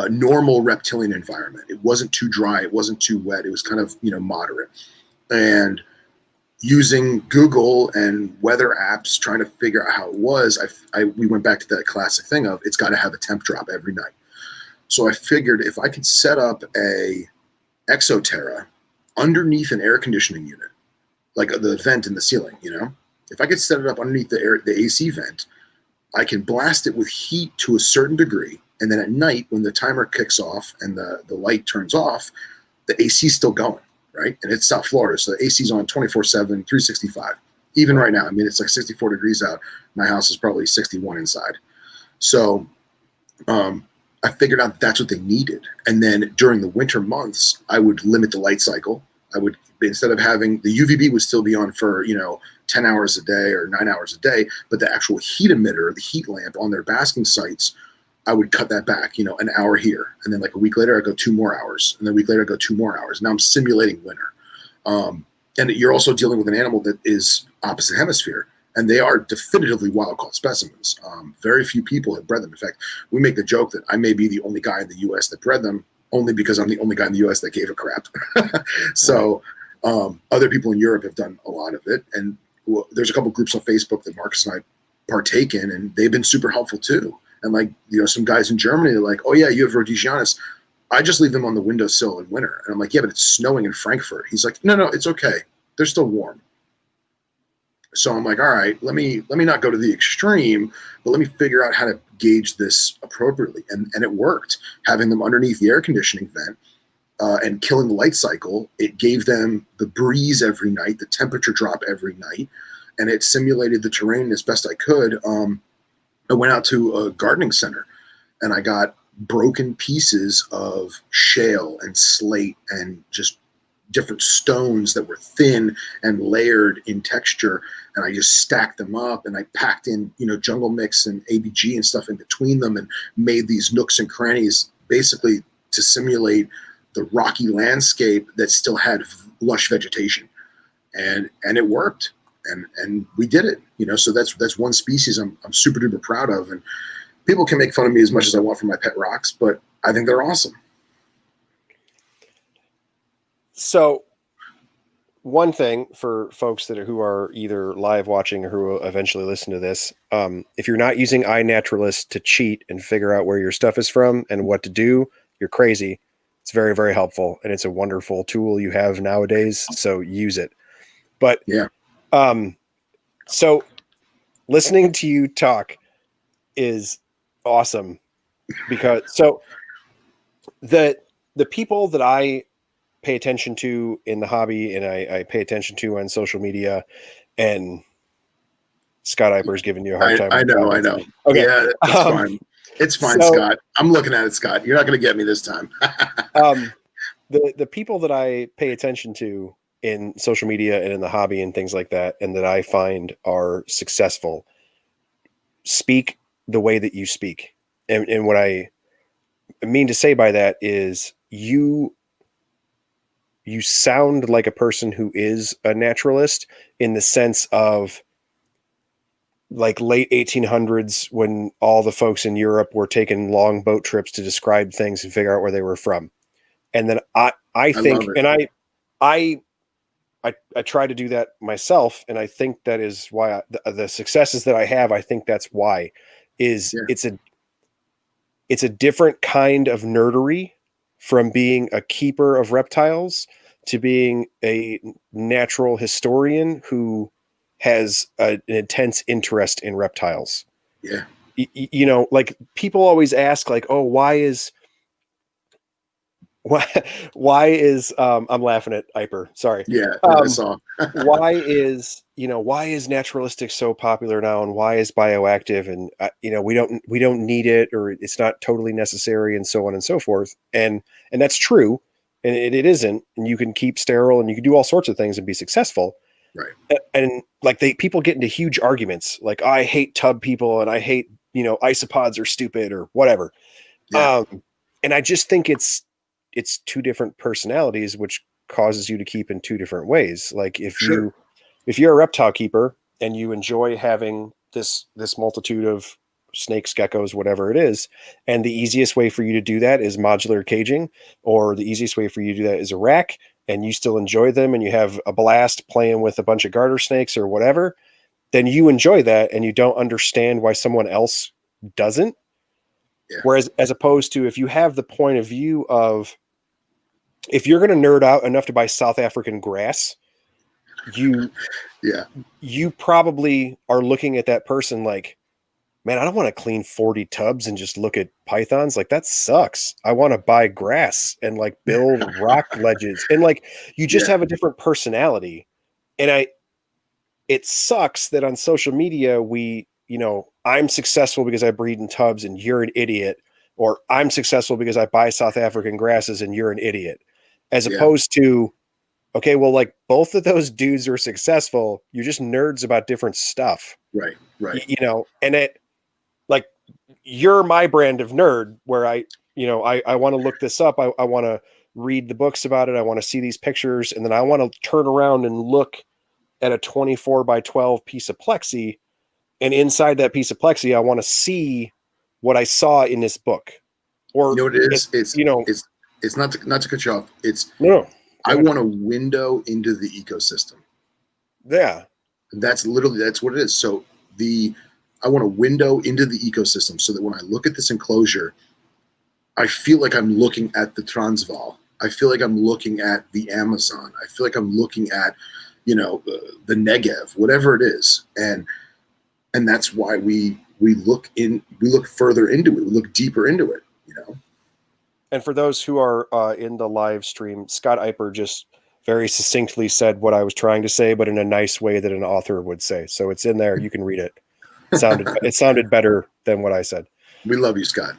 normal reptilian environment. It wasn't too dry. It wasn't too wet. It was kind of, moderate. And using Google and weather apps, trying to figure out how it was, we went back to that classic thing of it's got to have a temp drop every night. So I figured if I could set up a Exoterra underneath an air conditioning unit, like the vent in the ceiling, if I could set it up underneath the AC vent, I can blast it with heat to a certain degree. And then at night, when the timer kicks off and the light turns off, the AC is still going. Right? And it's South Florida, so the AC's on 24/7, 365. Even right now, I mean, it's like 64 degrees out. My house is probably 61 inside. So I figured out that's what they needed. And then during the winter months, I would limit the light cycle. I would, instead of having the UVB would still be on for 10 hours a day or 9 hours a day, but the actual heat emitter, the heat lamp on their basking sites, I would cut that back, an hour here. And then like a week later, I go 2 more hours. And then a week later, I go 2 more hours. Now I'm simulating winter. And you're also dealing with an animal that is opposite hemisphere. And they are definitively wild-caught specimens. Very few people have bred them. In fact, we make the joke that I may be the only guy in the U.S. that bred them, only because I'm the only guy in the U.S. that gave a crap. So other people in Europe have done a lot of it. And there's a couple groups on Facebook that Marcus and I partake in, and they've been super helpful too. And some guys in Germany are like, oh yeah, you have Rhodesianus. I just leave them on the windowsill in winter. And I'm like, yeah, but it's snowing in Frankfurt. He's like, no, it's okay. They're still warm. So I'm like, all right, let me not go to the extreme, but let me figure out how to gauge this appropriately. And it worked. Having them underneath the air conditioning vent and killing the light cycle, it gave them the breeze every night, the temperature drop every night, and it simulated the terrain as best I could. I went out to a gardening center and I got broken pieces of shale and slate and just different stones that were thin and layered in texture. And I just stacked them up and I packed in, jungle mix and ABG and stuff in between them and made these nooks and crannies basically to simulate the rocky landscape that still had lush vegetation. And it worked. And we did it, so that's one species I'm super duper proud of. And people can make fun of me as much as I want for my pet rocks, but I think they're awesome. So one thing for folks who are either live watching or who will eventually listen to this, if you're not using iNaturalist to cheat and figure out where your stuff is from and what to do, you're crazy. It's very, very helpful. And it's a wonderful tool you have nowadays. So use it. But yeah. So listening to you talk is awesome because the people that I pay attention to in the hobby and I pay attention to on social media, and Scott Eiper's giving you a hard time. I know. Okay. Yeah, it's fine. It's fine, Scott. I'm looking at it, Scott. You're not going to get me this time. The people that I pay attention to in social media and in the hobby and things like that, and that I find are successful, speak the way that you speak. And what I mean to say by that is you sound like a person who is a naturalist in the sense of like late 1800s when all the folks in Europe were taking long boat trips to describe things and figure out where they were from. And then I think, and I try to do that myself, and I think that is why the successes that I have, I think that's why it's a different kind of nerdery from being a keeper of reptiles to being a natural historian who has an intense interest in reptiles. Yeah. You know, like people always ask like, oh, why, why is, I'm laughing at Iper. Sorry. Yeah. No, I saw. Why is naturalistic so popular now, and why is bioactive, and we don't need it, or it's not totally necessary, and so on and so forth. And that's true. And it isn't, and you can keep sterile and you can do all sorts of things and be successful. Right. And like people get into huge arguments, like, I hate tub people and I hate, isopods are stupid or whatever. Yeah. And I just think it's two different personalities, which causes you to keep in two different ways. Like if Sure. you're a reptile keeper and you enjoy having this multitude of snakes, geckos, whatever it is, and the easiest way for you to do that is modular caging, or the easiest way for you to do that is a rack, and you still enjoy them and you have a blast playing with a bunch of garter snakes or whatever, then you enjoy that and you don't understand why someone else doesn't. Yeah. Whereas as opposed to if you have the point of view of, if you're going to nerd out enough to buy South African grass, you probably are looking at that person like, man, I don't want to clean 40 tubs and just look at pythons. Like, that sucks. I want to buy grass and like build rock ledges. And like, you just have a different personality. And it sucks that on social media, I'm successful because I breed in tubs and you're an idiot, or I'm successful because I buy South African grasses and you're an idiot, as opposed to, okay, well, like both of those dudes are successful. You're just nerds about different stuff. Right. And it, like, you're my brand of nerd where I want to look this up. I want to read the books about it. I want to see these pictures. And then I want to turn around and look at a 24 by 12 piece of plexi. And inside that piece of plexi, I want to see what I saw in this book. Or it is. It's not to cut you off. I want a window into the ecosystem. Yeah. That's what it is. So I want a window into the ecosystem so that when I look at this enclosure, I feel like I'm looking at the Transvaal. I feel like I'm looking at the Amazon. I feel like I'm looking at, the Negev, whatever it is. And that's why we look further into it. We look deeper into it, And for those who are in the live stream, Scott Iper just very succinctly said what I was trying to say, but in a nice way that an author would say. So it's in there. You can read it. It sounded better than what I said. We love you, Scott.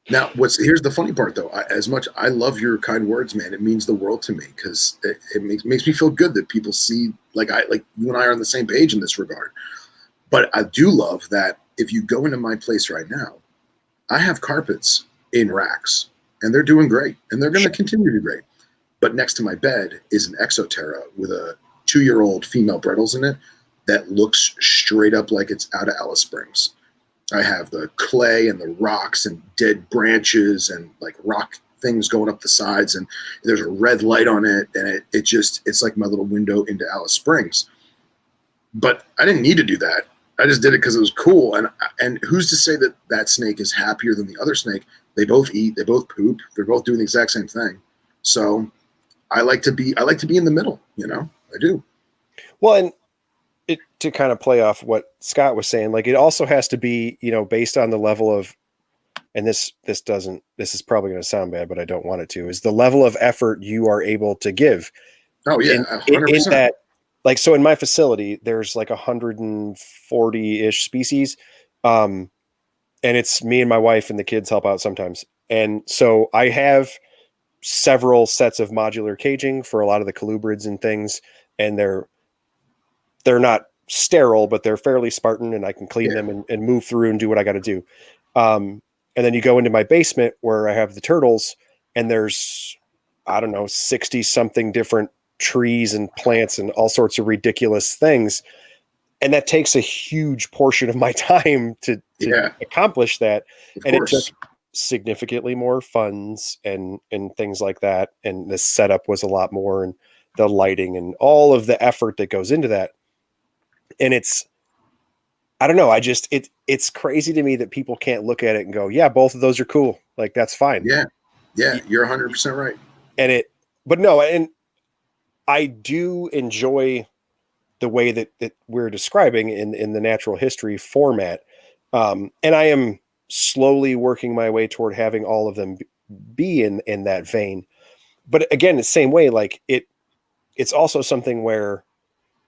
Now, here's the funny part, though. As much I love your kind words, man, it means the world to me, because it makes me feel good that people see like you and I are on the same page in this regard. But I do love that if you go into my place right now, I have carpets in racks, and they're doing great, and they're going to continue to do great. But next to my bed is an Exoterra with a 2-year-old female Brettles in it that looks straight up like it's out of Alice Springs. I have the clay and the rocks and dead branches and like rock things going up the sides, and there's a red light on it, and it's like my little window into Alice Springs. But I didn't need to do that. I just did it because it was cool. And who's to say that snake is happier than the other snake? They both eat, they both poop, they're both doing the exact same thing. So I like to be in the middle, I do. Well, and to kind of play off what Scott was saying, like, it also has to be, based on the level of, and this is probably going to sound bad, but I don't want it to, is the level of effort you are able to give. Oh yeah, 100%. In that, like, so in my facility, there's like 140-ish species. And it's me and my wife and the kids help out sometimes. And so I have several sets of modular caging for a lot of the colubrids and things. And they're not sterile, but they're fairly Spartan, and I can clean them and move through and do what I got to do. And then you go into my basement where I have the turtles, and there's, I don't know, 60 something different trees and plants and all sorts of ridiculous things. And that takes a huge portion of my time to accomplish that. And it took significantly more funds and things like that. And the setup was a lot more, and the lighting and all of the effort that goes into that. And I don't know. It's crazy to me that people can't look at it and go, yeah, both of those are cool. Like, that's fine. Yeah. You're 100% right. And but no, and I do enjoy the way that we're describing in the natural history format. And I am slowly working my way toward having all of them be in that vein. But again, the same way, like it's also something where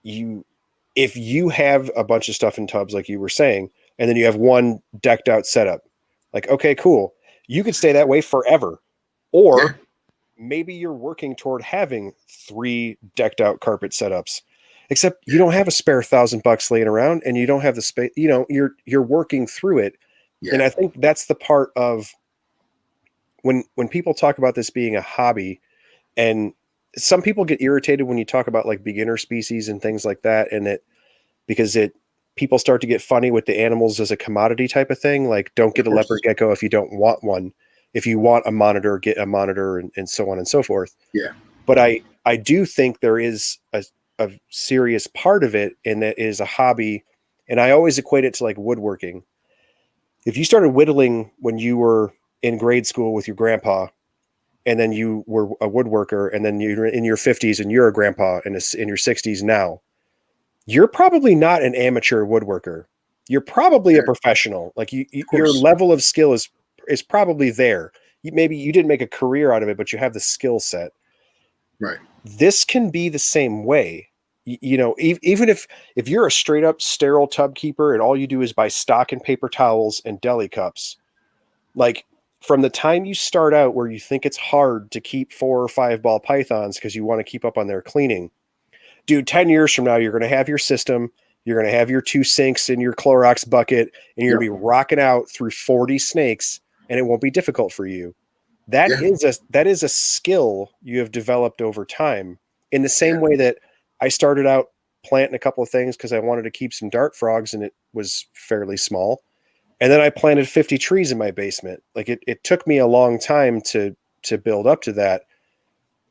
if you have a bunch of stuff in tubs, like you were saying, and then you have one decked out setup, like, okay, cool. You could stay that way forever. Or maybe you're working toward having 3 decked out carpet setups, except you don't have a spare $1,000 laying around and you don't have the space, you're working through it. Yeah. And I think that's the part of when people talk about this being a hobby, and some people get irritated when you talk about like beginner species and things like that. And because people start to get funny with the animals as a commodity type of thing. Like, don't get a leopard gecko if you don't want one. If you want a monitor, get a monitor, and so on and so forth. Yeah. But I do think there is a serious part of it, and that is a hobby. And I always equate it to like woodworking. If you started whittling when you were in grade school with your grandpa, and then you were a woodworker, and then you're in your 50s and you're a grandpa in your 60s now, you're probably not an amateur woodworker. You're probably a professional. Like your level of skill is probably there. Maybe you didn't make a career out of it, but you have the skill set. Right. This can be the same way. Even if you're a straight up sterile tub keeper and all you do is buy stock and paper towels and deli cups, like from the time you start out where you think it's hard to keep 4 or 5 ball pythons because you want to keep up on their cleaning, dude, 10 years from now, you're going to have your system. You're going to have your 2 sinks in your Clorox bucket, and you're going to be rocking out through 40 snakes, and it won't be difficult for you. That is a skill you have developed over time, in the same way that I started out planting a couple of things because I wanted to keep some dart frogs, and it was fairly small. And then I planted 50 trees in my basement. Like it took me a long time to build up to that.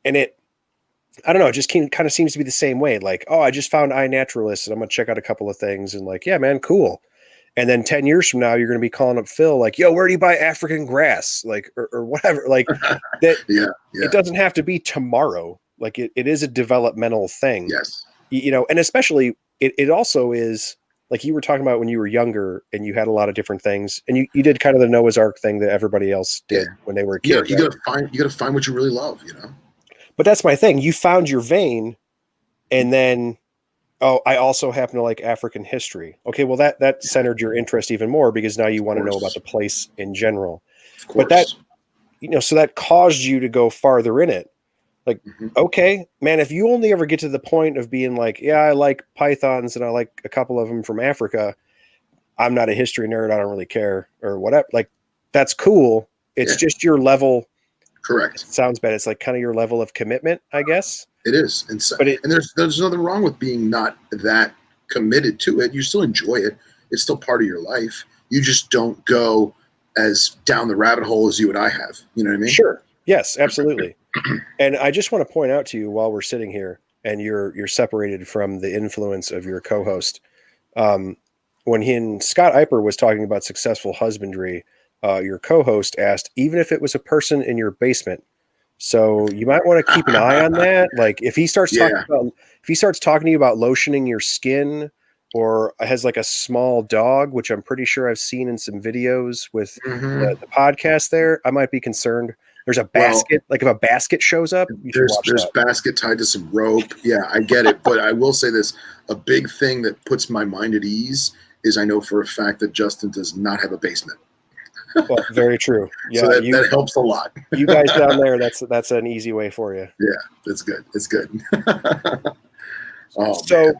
And I don't know, it just kind of seems to be the same way. Like, oh, I just found iNaturalist and I'm going to check out a couple of things, and like, yeah, man, cool. And then 10 years from now, you're going to be calling up Phil like, yo, where do you buy African grass? Like, or whatever. Like that. It doesn't have to be tomorrow. Like it is a developmental thing. Yes. And especially it also is like you were talking about when you were younger and you had a lot of different things, and you did kind of the Noah's Ark thing that everybody else did when they were kids. Yeah. You gotta find what you really love, But that's my thing. You found your vein, and then, I also happen to like African history. Okay, well that centered your interest even more because now you want to know about the place in general. Of course. But that, so that caused you to go farther in it. Like, okay, man, if you only ever get to the point of being like, yeah, I like pythons and I like a couple of them from Africa, I'm not a history nerd, I don't really care, or whatever. Like, that's cool. It's just your level. Correct. It sounds bad. It's like kind of your level of commitment, I guess. It is. And there's nothing wrong with being not that committed to it. You still enjoy it. It's still part of your life. You just don't go as down the rabbit hole as you and I have. You know what I mean? Sure. Yes, absolutely. And I just want to point out to you while we're sitting here and you're separated from the influence of your co-host. When Scott Eiper was talking about successful husbandry, your co-host asked, even if it was a person in your basement. So you might want to keep an eye on that. Like if he starts talking to you about lotioning your skin, or has like a small dog, which I'm pretty sure I've seen in some videos with the podcast there, I might be concerned. There's a basket, like if a basket shows up, there's basket tied to some rope. Yeah, I get it. But I will say this, a big thing that puts my mind at ease is I know for a fact that Justin does not have a basement. Well, very true. Yeah, so that helps a lot. You guys down there, that's an easy way for you. Yeah, that's good. It's good. Man.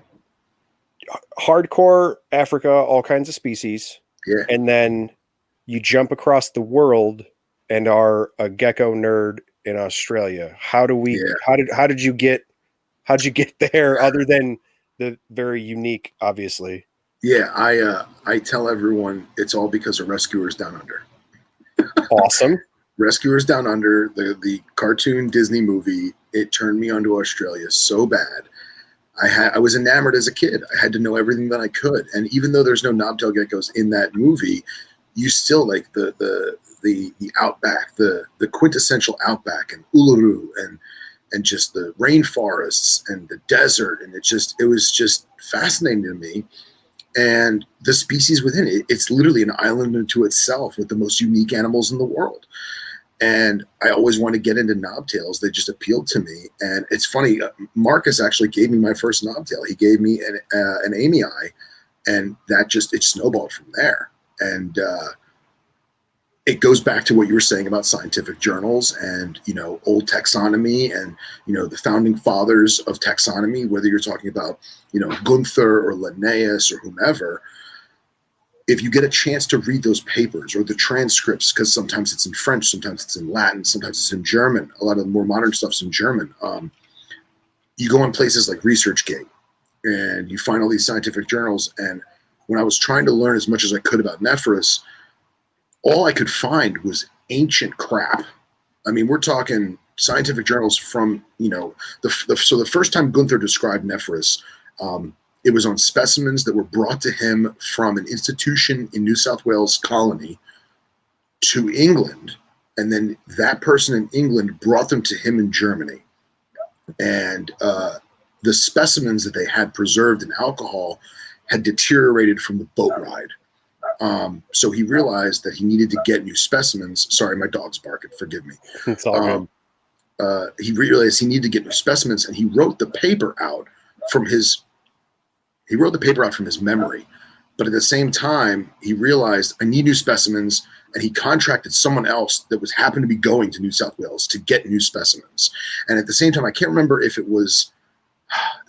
Hardcore Africa, all kinds of species. Yeah. And then you jump across the world and are a gecko nerd in Australia. How did you get there other than the very unique, obviously? Yeah, I tell everyone it's all because of Rescuers Down Under. Awesome. Rescuers Down Under, the cartoon Disney movie, it turned me onto Australia so bad. I was enamored as a kid. I had to know everything that I could. And even though there's no knobtail geckos in that movie, you still like the outback, the quintessential outback, and Uluru and just the rainforests and the desert. And it was just fascinating to me. And the species within it, it's literally an island unto itself with the most unique animals in the world. And I always wanted to get into knobtails. They just appealed to me. And it's funny, Marcus actually gave me my first knobtail. He gave me an Amy eye, and it snowballed from there. And it goes back to what you were saying about scientific journals and, old taxonomy and, the founding fathers of taxonomy, whether you're talking about, Gunther or Linnaeus or whomever. If you get a chance to read those papers or the transcripts, because sometimes it's in French, sometimes it's in Latin, sometimes it's in German, a lot of the more modern stuff's in German. You go on places like ResearchGate and you find all these scientific journals. And when I was trying to learn as much as I could about Nephurus, all I could find was ancient crap. I mean, we're talking scientific journals from, so the first time Gunther described Nephurus, it was on specimens that were brought to him from an institution in New South Wales colony to England. And then that person in England brought them to him in Germany. And the specimens that they had preserved in alcohol had deteriorated from the boat ride. So he realized that he needed to get new specimens. Sorry, my dog's barking. Forgive me. It's all good. He realized he needed to get new specimens, and he wrote the paper out from his memory. But at the same time, he realized I need new specimens, and he contracted someone else that happened to be going to New South Wales to get new specimens. And at the same time, I can't remember if it was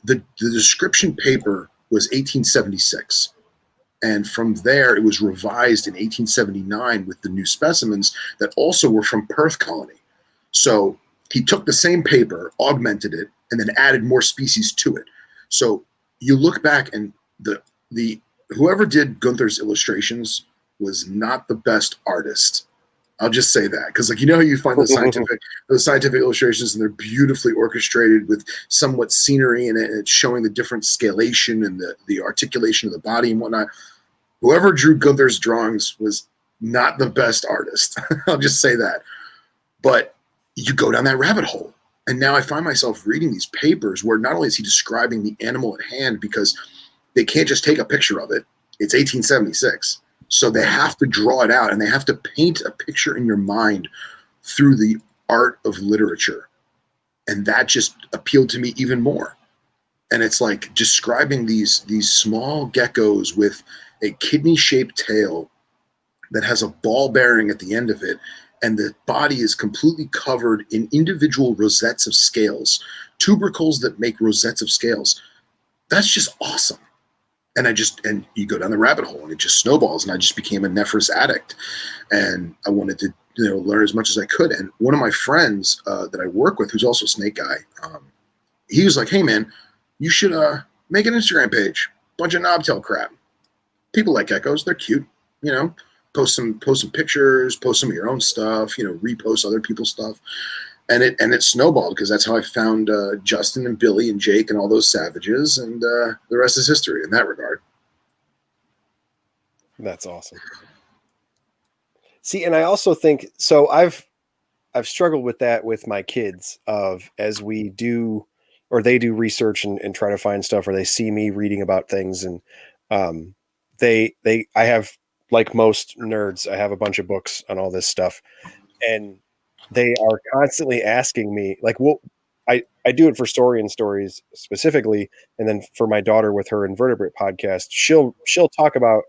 the description paper was 1876. And from there, it was revised in 1879 with the new specimens that also were from Perth colony. So he took the same paper, augmented it, and then added more species to it. So you look back, and the whoever did Gunther's illustrations was not the best artist. I'll just say that, because you find those scientific illustrations, and they're beautifully orchestrated with somewhat scenery in it, and it's showing the different scalation and the articulation of the body and whatnot. Whoever drew Gunther's drawings was not the best artist. I'll just say that. But you go down that rabbit hole. And now I find myself reading these papers where not only is he describing the animal at hand, because they can't just take a picture of it. It's 1876. So they have to draw it out, and they have to paint a picture in your mind through the art of literature. And that just appealed to me even more. And it's like describing these small geckos with a kidney-shaped tail that has a ball bearing at the end of it, and the body is completely covered in individual rosettes of scales, tubercles that make rosettes of scales. That's just awesome. And you go down the rabbit hole, and it just snowballs, and I just became a Nephurus addict. And I wanted to learn as much as I could. And one of my friends that I work with, who's also a snake guy, he was like, hey man, you should make an Instagram page, bunch of knobtail crap. People like geckos, they're cute, post some pictures, post some of your own stuff, repost other people's stuff. And it snowballed, because that's how I found Justin and Billy and Jake and all those savages, and the rest is history in that regard. That's awesome. See, and I also think, so I've struggled with that with my kids, as we do, or they do research and try to find stuff, or they see me reading about things, and I have, like most nerds, I have a bunch of books on all this stuff, and they are constantly asking me, like, well, I do it for Story and Stories specifically, and then for my daughter with her invertebrate podcast, she'll talk about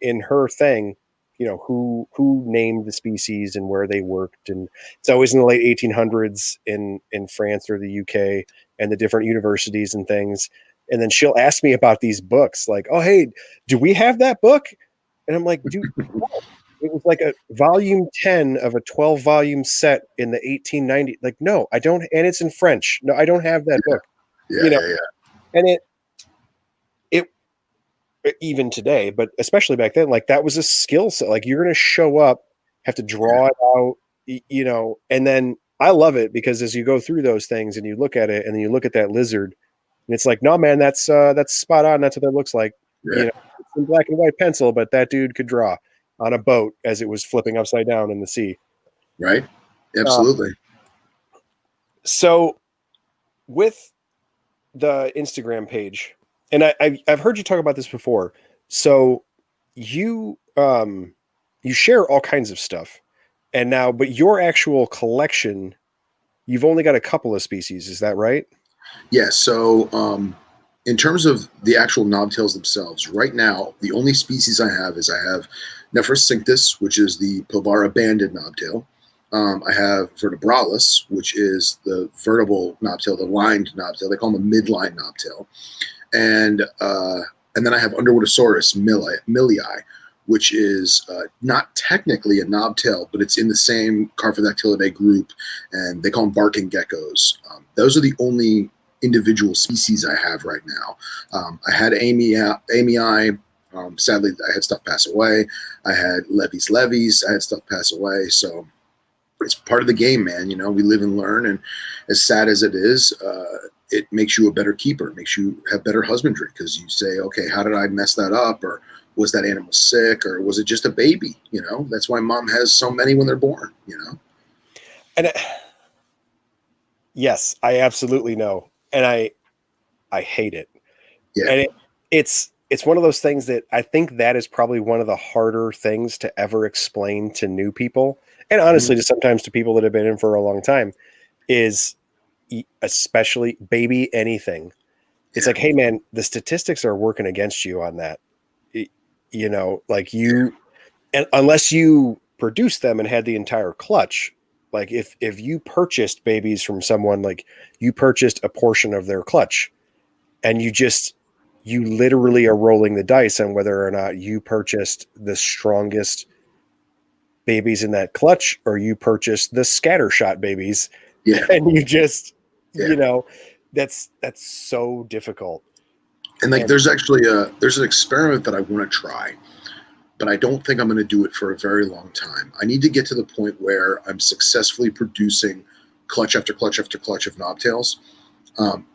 in her thing, who named the species and where they worked, and it's always in the late 1800s in France or the UK, and the different universities and things. And then she'll ask me about these books, like, oh, hey, do we have that book? And I'm like, dude, no. It was like a volume 10 of a 12-volume set in the 1890s. Like, no, I don't. And it's in French. No, I don't have that book. Yeah. And it even today, but especially back then, like, that was a skill set. Like, you're going to show up, have to draw it out, and then I love it, because as you go through those things and you look at it, and then you look at that lizard, and it's like, no, man, that's spot on. That's what that looks like. Yeah. It's in black and white pencil, but that dude could draw on a boat as it was flipping upside down in the sea. Right. Absolutely. So with the Instagram page, and I've heard you talk about this before. So you you share all kinds of stuff, and now, but your actual collection, you've only got a couple of species. Is that right? Yeah. So in terms of the actual knobtails themselves, right now the only species I have is I have Nephurus Initiative, which is the Pilbara banded knobtail. I have Vertebralis, which is the vertebral knobtail, the lined knobtail. They call them a midline knobtail. And then I have Underwoodosaurus millii, which is not technically a knobtail, but it's in the same Carphodactylidae group, and they call them barking geckos. Those are the only individual species I have right now. I had Amii. Sadly, I had stuff pass away. I had levies. I had stuff pass away. So it's part of the game, man. You know, we live and learn, and as sad as it is, it makes you a better keeper. It makes you have better husbandry, because you say, okay, how did I mess that up? Or was that animal sick? Or was it just a baby? You know, that's why mom has so many when they're born, you know? And yes, I absolutely know. And I hate it. Yeah. And it's one of those things that I think that is probably one of the harder things to ever explain to new people. And honestly, to sometimes to people that have been in for a long time, is especially baby anything. It's like, hey man, the statistics are working against you on that. You know, like you, and unless you produced them and had the entire clutch, like if you purchased babies from someone, like you purchased a portion of their clutch, and you literally are rolling the dice on whether or not you purchased the strongest babies in that clutch, or you purchased the scattershot babies. Yeah. And you just, you know, that's so difficult. And like, there's actually there's an experiment that I want to try, but I don't think I'm going to do it for a very long time. I need to get to the point where I'm successfully producing clutch after clutch after clutch of knobtails.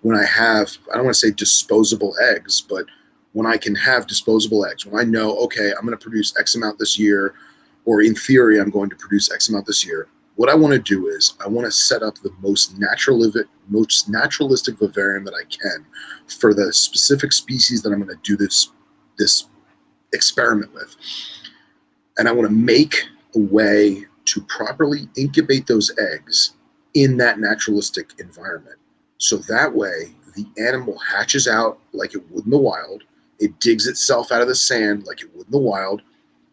When I have, I don't want to say disposable eggs, but when I can have disposable eggs, when I know, okay, I'm going to produce X amount this year, or in theory, I'm going to produce X amount this year. What I want to do is I want to set up the most naturalistic vivarium that I can for the specific species that I'm going to do this experiment with. And I want to make a way to properly incubate those eggs in that naturalistic environment. So that way the animal hatches out like it would in the wild. It digs itself out of the sand like it would in the wild,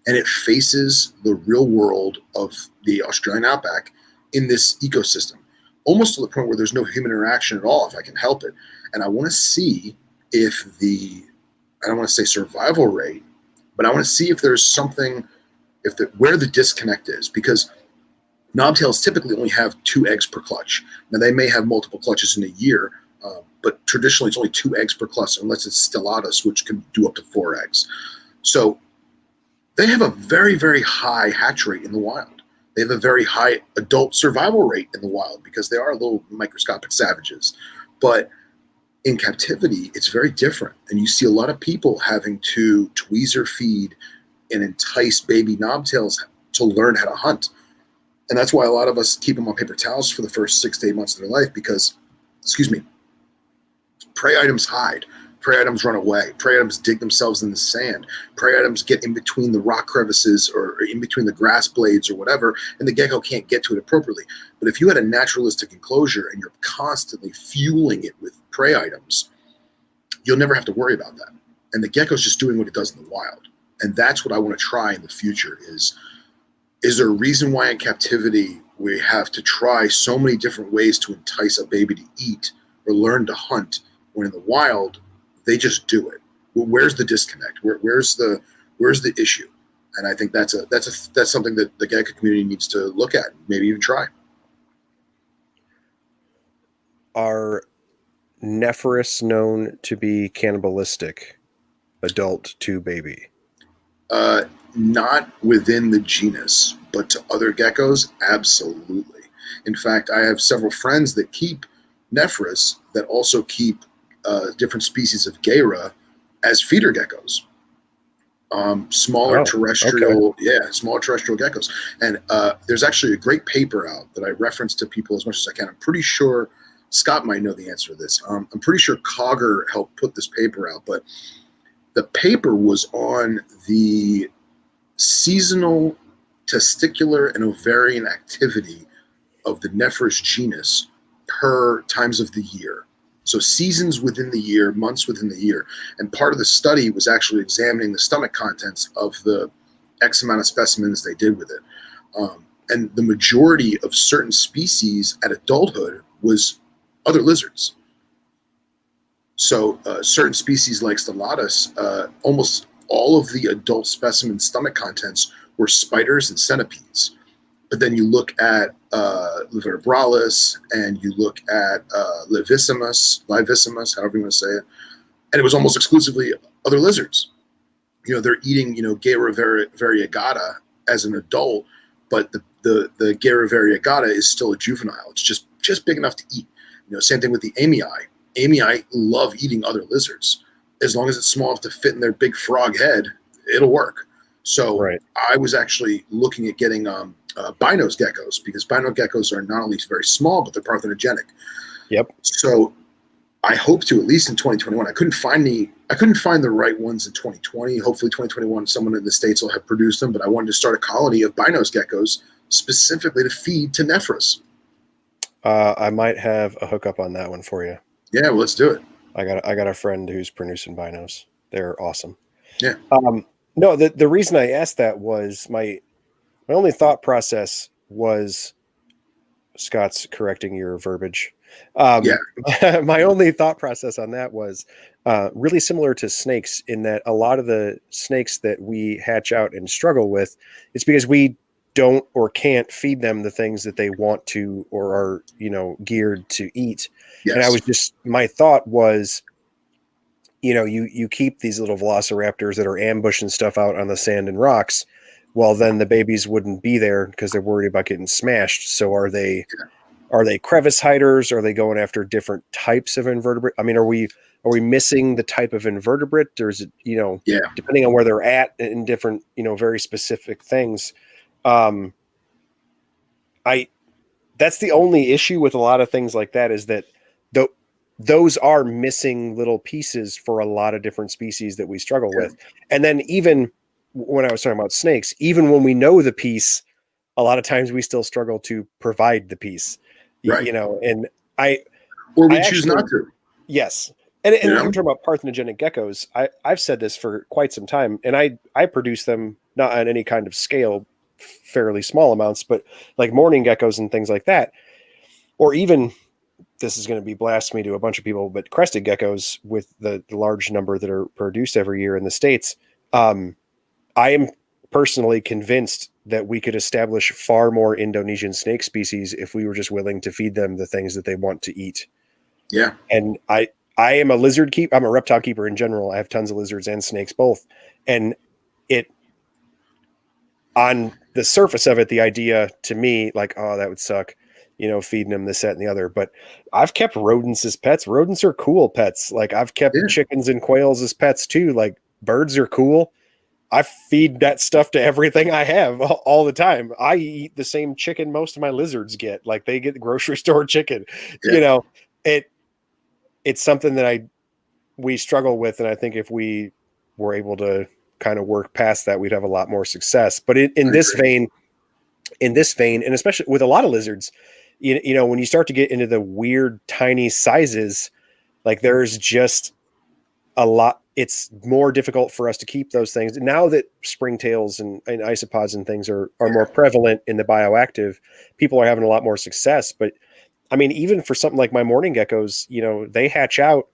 and it faces the real world of the Australian outback in this ecosystem, almost to the point where there's no human interaction at all if I can help it. And I want to see if I don't want to say survival rate, but I want to see if there's something, where the disconnect is, because knobtails typically only have 2 eggs per clutch. Now they may have multiple clutches in a year, but traditionally it's only 2 eggs per clutch, unless it's stellatus, which can do up to 4 eggs. So they have a very, very high hatch rate in the wild. They have a very high adult survival rate in the wild, because they are little microscopic savages. But in captivity, it's very different. And you see a lot of people having to tweezer feed and entice baby knobtails to learn how to hunt. And that's why a lot of us keep them on paper towels for the first 6 to 8 months of their life, because, prey items hide. Prey items run away. Prey items dig themselves in the sand. Prey items get in between the rock crevices or in between the grass blades or whatever, and the gecko can't get to it appropriately. But if you had a naturalistic enclosure and you're constantly fueling it with prey items, you'll never have to worry about that. And the gecko's just doing what it does in the wild. And that's what I want to try in the future is there a reason why in captivity we have to try so many different ways to entice a baby to eat or learn to hunt, when in the wild, they just do it? Well, where's the disconnect? Where's the issue? And I think that's something that the gecko community needs to look at, maybe even try. Are Nephurus known to be cannibalistic, adult to baby? Not within the genus, but to other geckos, absolutely. In fact, I have several friends that keep Nephurus that also keep different species of Gera as feeder geckos. Smaller terrestrial geckos. And there's actually a great paper out that I reference to people as much as I can. I'm pretty sure Scott might know the answer to this. I'm pretty sure Cogger helped put this paper out, but the paper was on the seasonal testicular and ovarian activity of the Nephurus genus per times of the year. So seasons within the year, months within the year. And part of the study was actually examining the stomach contents of the X amount of specimens they did with it. And the majority of certain species at adulthood was other lizards. So certain species like Stellatus, almost all of the adult specimen stomach contents were spiders and centipedes. But then you look at Vertebralis and you look at Livissimus, however you want to say it, and it was almost exclusively other lizards. They're eating, Gera variegata as an adult, but the Gera variegata is still a juvenile. It's just big enough to eat. Same thing with the amii. Amii love eating other lizards. As long as it's small enough to fit in their big frog head, it'll work. So Right. I was actually looking at getting binos geckos, because bino geckos are not only very small, but they're parthenogenic. Yep. So I hope to, at least in 2021. I couldn't find the right ones in 2020. Hopefully 2021, someone in the States will have produced them, but I wanted to start a colony of binos geckos specifically to feed to Nephurus. I might have a hookup on that one for you. Yeah, well, let's do it. I got a friend who's producing binos. They're awesome. Yeah. No, the reason I asked that was my only thought process was, Scott's correcting your verbiage. My only thought process on that was really similar to snakes, in that a lot of the snakes that we hatch out and struggle with, it's because we don't or can't feed them the things that they want to or are, geared to eat. Yes. And my thought was, you keep these little velociraptors that are ambushing stuff out on the sand and rocks. Well, then the babies wouldn't be there because they're worried about getting smashed. So are they crevice hiders? Are they going after different types of invertebrate? I mean, are we missing the type of invertebrate, or is it, depending on where they're at in different, very specific things? That's the only issue with a lot of things like that, is that those are missing little pieces for a lot of different species that we struggle with. And then even when I was talking about snakes, even when we know the piece, a lot of times we still struggle to provide the piece, right. And we choose not to. Yes. And you're talking about parthenogenic geckos. I've said this for quite some time, and I produce them not on any kind of scale, fairly small amounts, but like morning geckos and things like that. Or even, this is going to be blasphemy to a bunch of people, but crested geckos, with the large number that are produced every year in the States. I am personally convinced that we could establish far more Indonesian snake species if we were just willing to feed them the things that they want to eat. Yeah. And I am a lizard keeper. I'm a reptile keeper in general. I have tons of lizards and snakes both. And on the surface of it, the idea to me, like, oh, that would suck, feeding them this, that, and the other. But I've kept rodents as pets. Rodents are cool pets. Like, I've kept chickens and quails as pets too. Like, birds are cool. I feed that stuff to everything I have all the time. I eat the same chicken most of my lizards get. Like, they get the grocery store chicken. It's something that we struggle with, and I think if we were able to kind of work past that, we'd have a lot more success. But in this vein, and especially with a lot of lizards, when you start to get into the weird tiny sizes, like, there's just a lot. It's more difficult for us to keep those things now that springtails and isopods and things are more prevalent in the bioactive. People are having a lot more success. But I mean, even for something like my morning geckos, they hatch out,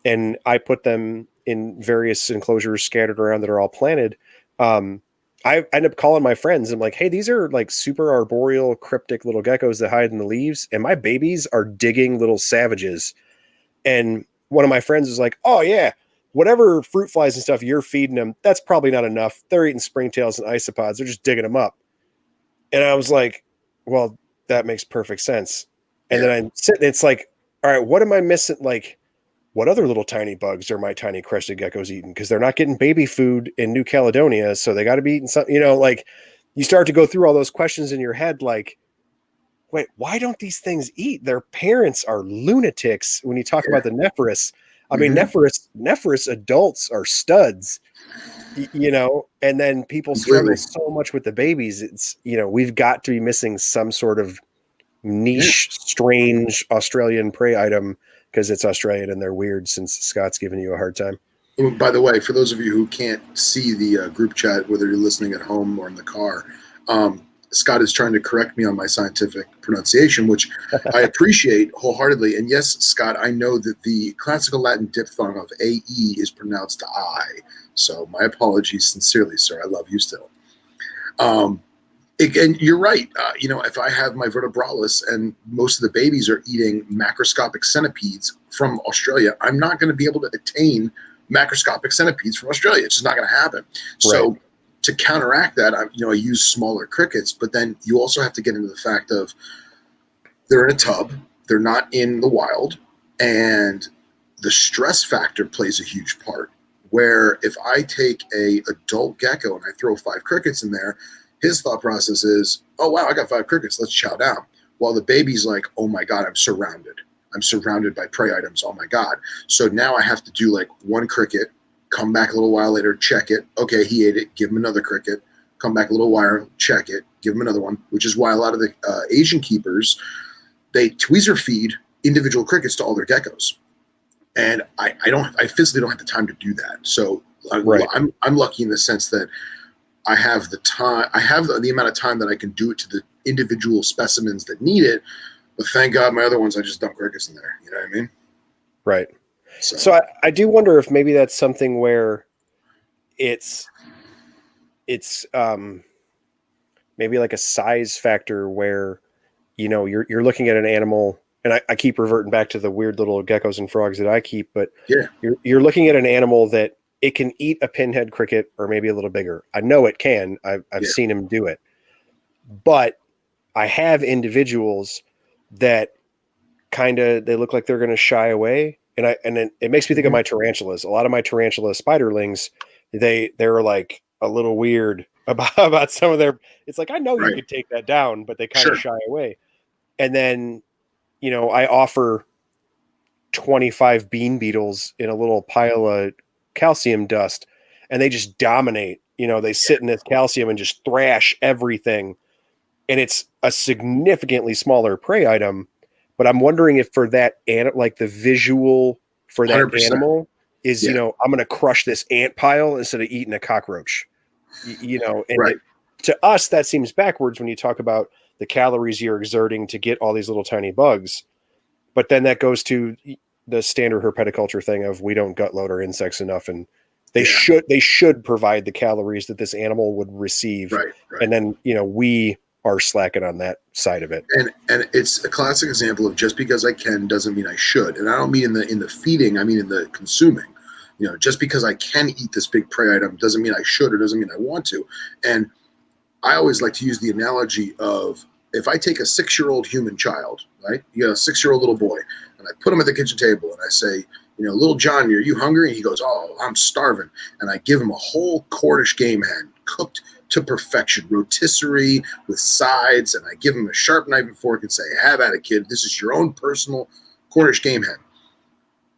and I put them in various enclosures scattered around that are all planted. I end up calling my friends. I'm like, hey, these are like super arboreal, cryptic little geckos that hide in the leaves, and my babies are digging little savages. And one of my friends was like, oh yeah, whatever fruit flies and stuff you're feeding them, that's probably not enough. They're eating springtails and isopods. They're just digging them up. And I was like, well, that makes perfect sense. And then I'm sitting, it's like, all right, what am I missing? Like, what other little tiny bugs are my tiny crested geckos eating? Because they're not getting baby food in New Caledonia, so they got to be eating something. Like, you start to go through all those questions in your head, like, wait, why don't these things eat? Their parents are lunatics. When you talk about the Nephurus, I mean, Nephurus adults are studs, and then people struggle Completely. so much with the babies. It's, we've got to be missing some sort of Yeah. niche, strange Australian prey item because it's Australian and they're weird, since Scott's giving you a hard time. By the way, for those of you who can't see the group chat, whether you're listening at home or in the car, Scott is trying to correct me on my scientific pronunciation, which I appreciate wholeheartedly. And yes, Scott, I know that the classical Latin diphthong of AE is pronounced I. So my apologies sincerely, sir. I love you still. And you're right. If I have my vertebralis and most of the babies are eating macroscopic centipedes from Australia, I'm not going to be able to attain macroscopic centipedes from Australia. It's just not going to happen. So to counteract that, I use smaller crickets, but then you also have to get into the fact of they're in a tub, they're not in the wild, and the stress factor plays a huge part. Where if I take a adult gecko and I throw 5 crickets in there, his thought process is, oh, wow, I got 5 crickets, let's chow down. While the baby's like, oh my God, I'm surrounded by prey items. Oh my God. So now I have to do like 1 cricket, come back a little while later, check it. Okay, he ate it, give him another cricket, come back a little while, check it, give him another one, which is why a lot of the Asian keepers, they tweezer feed individual crickets to all their geckos. And I physically don't have the time to do that. So I'm lucky in the sense that I have the time, I have the amount of time that I can do it to the individual specimens that need it. But thank God my other ones, I just dump crickets in there. You know what I mean? Right. So I do wonder if maybe that's something where it's maybe like a size factor where, you're looking at an animal, and I keep reverting back to the weird little geckos and frogs that I keep, but you're looking at an animal that it can eat a pinhead cricket or maybe a little bigger. I know it can. I've seen him do it. But I have individuals that they look like they're going to shy away. And it makes me think of my tarantulas. A lot of my tarantula spiderlings, they're like a little weird about some of their, it's like, I know you could take that down, but they kind of shy away. And then, I offer 25 bean beetles in a little pile of calcium dust, and they just dominate. They sit in this calcium and just thrash everything. And it's a significantly smaller prey item, but I'm wondering if for that like the visual for that 100%. Animal is, I'm going to crush this ant pile instead of eating a cockroach, and to us, that seems backwards when you talk about the calories you're exerting to get all these little tiny bugs. But then that goes to the standard herpetoculture thing of we don't gut load our insects enough, and they should provide the calories that this animal would receive. Right. And then, we are slacking on that side of it. And it's a classic example of just because I can doesn't mean I should. And I don't mean in the feeding, I mean in the consuming. Just because I can eat this big prey item doesn't mean I should or doesn't mean I want to. And I always like to use the analogy of if I take a 6-year-old human child, right? You got a 6-year-old little boy, and I put him at the kitchen table and I say, little John, are you hungry? And he goes, oh, I'm starving. And I give him a whole Cornish game hen cooked to perfection, rotisserie with sides, and I give him a sharp knife and fork and say, have at it, kid. This is your own personal Cornish game hen.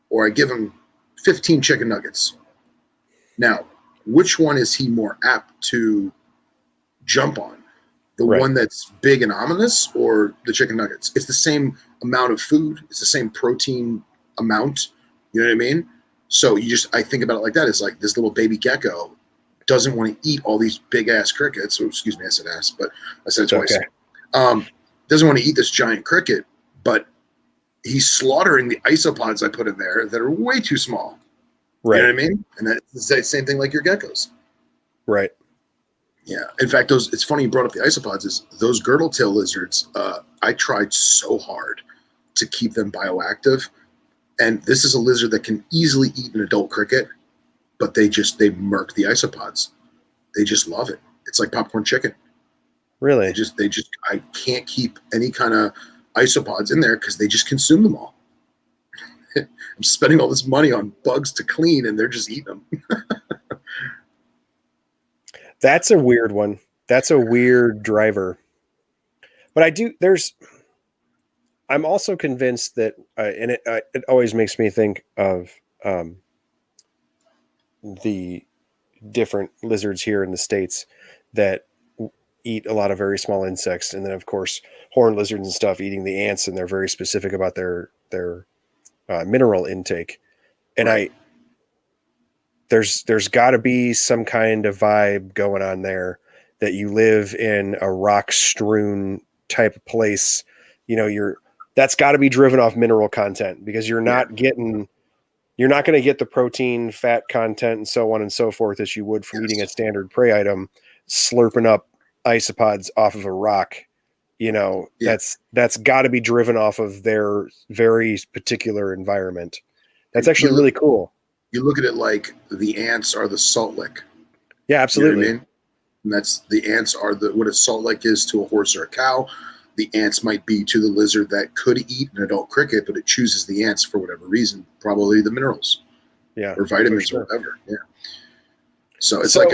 Or I give him 15 chicken nuggets. Now, which one is he more apt to jump on? The one that's big and ominous or the chicken nuggets? It's the same amount of food. It's the same protein amount. You know what I mean? So I think about it like that. It's like this little baby gecko doesn't want to eat all these big ass crickets. Oh, excuse me, I said ass, but I said it twice. Okay. Doesn't want to eat this giant cricket, but he's slaughtering the isopods I put in there that are way too small. Right. You know what I mean? And that's the same thing like your geckos. Right. Yeah. In fact, it's funny you brought up the isopods. Is those girdle tail lizards, I tried so hard to keep them bioactive. And this is a lizard that can easily eat an adult cricket, but they murk the isopods. They just love it. It's like popcorn chicken. Really? I can't keep any kind of isopods in there because they just consume them all. I'm spending all this money on bugs to clean and they're just eating them. That's a weird one. That's a weird driver. But I'm also convinced that, and it always makes me think of the different lizards here in the States that eat a lot of very small insects, and then of course horned lizards and stuff eating the ants, and they're very specific about their mineral intake. And Right. there's got to be some kind of vibe going on there, that you live in a rock strewn type of place. That's got to be driven off mineral content, because you're not going to get the protein, fat content, and so on and so forth as you would from eating a standard prey item, slurping up isopods off of a rock. That's got to be driven off of their very particular environment. That's actually really cool. You look at it like the ants are the salt lick. Yeah, absolutely. You know what I mean? And that's, the ants are what a salt lick is to a horse or a cow. The ants might be to the lizard that could eat an adult cricket, but it chooses the ants for whatever reason, probably the minerals, or vitamins, or whatever. Yeah. So it's like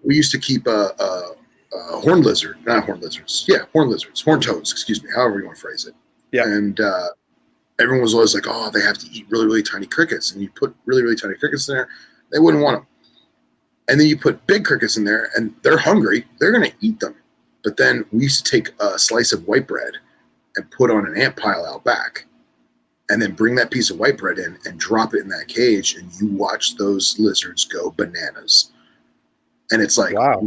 we used to keep a horned lizard, not horned lizards. Yeah, horned lizards, horned toads, excuse me, however you want to phrase it. Yeah. And everyone was always like, oh, they have to eat really, really tiny crickets. And you put really, really tiny crickets in there, they wouldn't want them. And then you put big crickets in there, and they're hungry, they're going to eat them. But then we used to take a slice of white bread and put on an ant pile out back, and then bring that piece of white bread in and drop it in that cage, and you watch those lizards go bananas. And it's like, wow,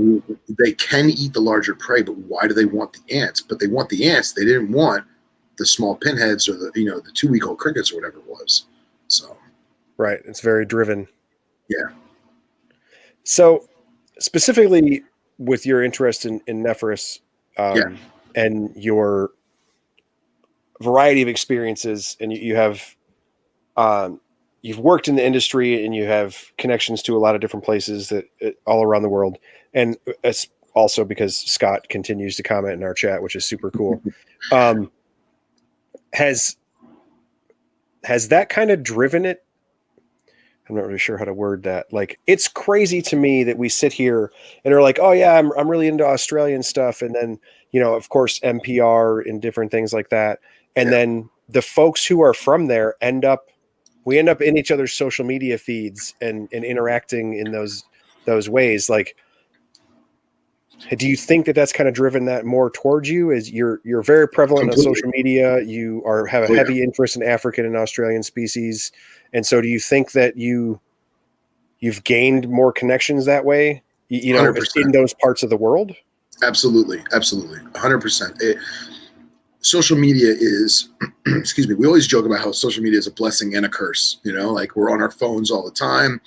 they can eat the larger prey, but why do they want the ants? But they want the ants. They didn't want the small pinheads or the 2-week-old crickets or whatever it was. So, right, it's very driven. Yeah. So, specifically with your interest in Nephurus, and your variety of experiences, and you have, you've worked in the industry, and you have connections to a lot of different places all around the world. And it's also because Scott continues to comment in our chat, which is super cool. Has that kind of driven it? I'm not really sure how to word that. Like, it's crazy to me that we sit here and are like, oh yeah, I'm really into Australian stuff. And then, of course, NPR and different things like that. And then the folks who are from there we end up in each other's social media feeds and interacting in those ways. Like, do you think that that's kind of driven that more towards you? As you're very prevalent on social media, you have a heavy interest in African and Australian species. And so do you think that you've gained more connections that way, in those parts of the world? Absolutely. Absolutely. 100%. Social media is, excuse me, we always joke about how social media is a blessing and a curse. Like, we're on our phones all the time.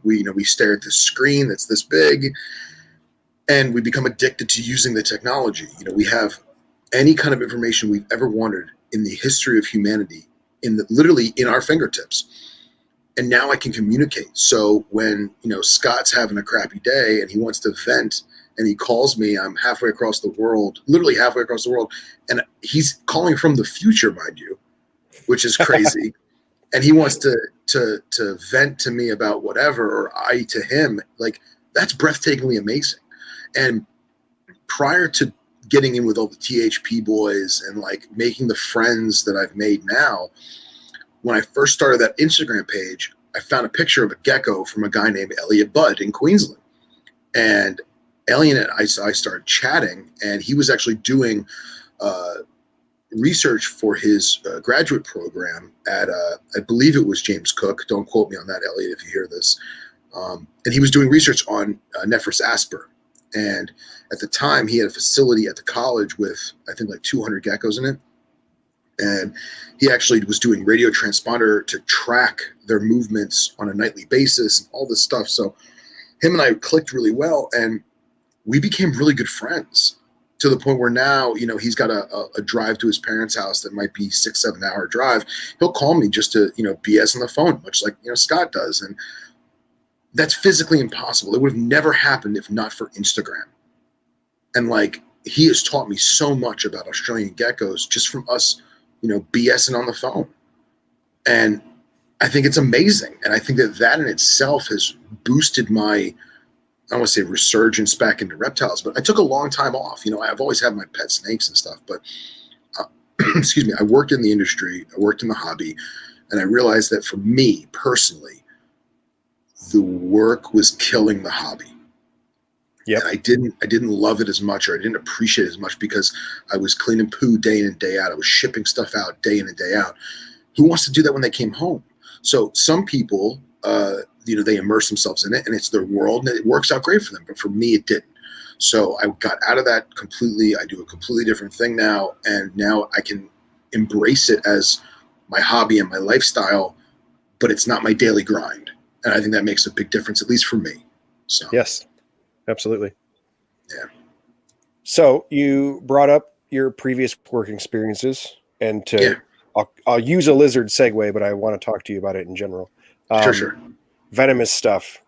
We stare at the screen that's this big, and we become addicted to using the technology. We have any kind of information we've ever wanted in the history of humanity literally in our fingertips. And now I can communicate. So when, Scott's having a crappy day and he wants to vent and he calls me, I'm halfway across the world, literally halfway across the world. And he's calling from the future, mind you, which is crazy. And he wants to vent to me about whatever, or I to him. Like, that's breathtakingly amazing. And prior to getting in with all the THP boys and like making the friends that I've made now, when I first started that Instagram page, I found a picture of a gecko from a guy named Elliot Budd in Queensland. And Elliot and I started chatting, and he was actually doing research for his graduate program at, I believe it was James Cook. Don't quote me on that, Elliot, if you hear this. And he was doing research on Nephurus asper. And at the time, he had a facility at the college with, I think, like 200 geckos in it. And he actually was doing radio transponder to track their movements on a nightly basis and all this stuff. So him and I clicked really well, and we became really good friends, to the point where now, he's got a drive to his parents' house that might be 6-7 hour drive. He'll call me just to, BS on the phone, much like, Scott does. And that's physically impossible. It would have never happened if not for Instagram. And like, he has taught me so much about Australian geckos just from us, BSing on the phone. And I think it's amazing. And I think that in itself has boosted my, I don't want to say resurgence back into reptiles, but I took a long time off. I've always had my pet snakes and stuff, but excuse me, I worked in the industry, I worked in the hobby, and I realized that for me personally, the work was killing the hobby. Yep. And I didn't love it as much, or I didn't appreciate it as much, because I was cleaning poo day in and day out. I was shipping stuff out day in and day out. Who wants to do that when they came home? So some people, they immerse themselves in it and it's their world and it works out great for them. But for me, it didn't. So I got out of that completely. I do a completely different thing now. And now I can embrace it as my hobby and my lifestyle, but it's not my daily grind. And I think that makes a big difference, at least for me. So Yes, absolutely. Yeah. So you brought up your previous work experiences, and I'll use a lizard segue, but I want to talk to you about it in general. Sure. Venomous stuff.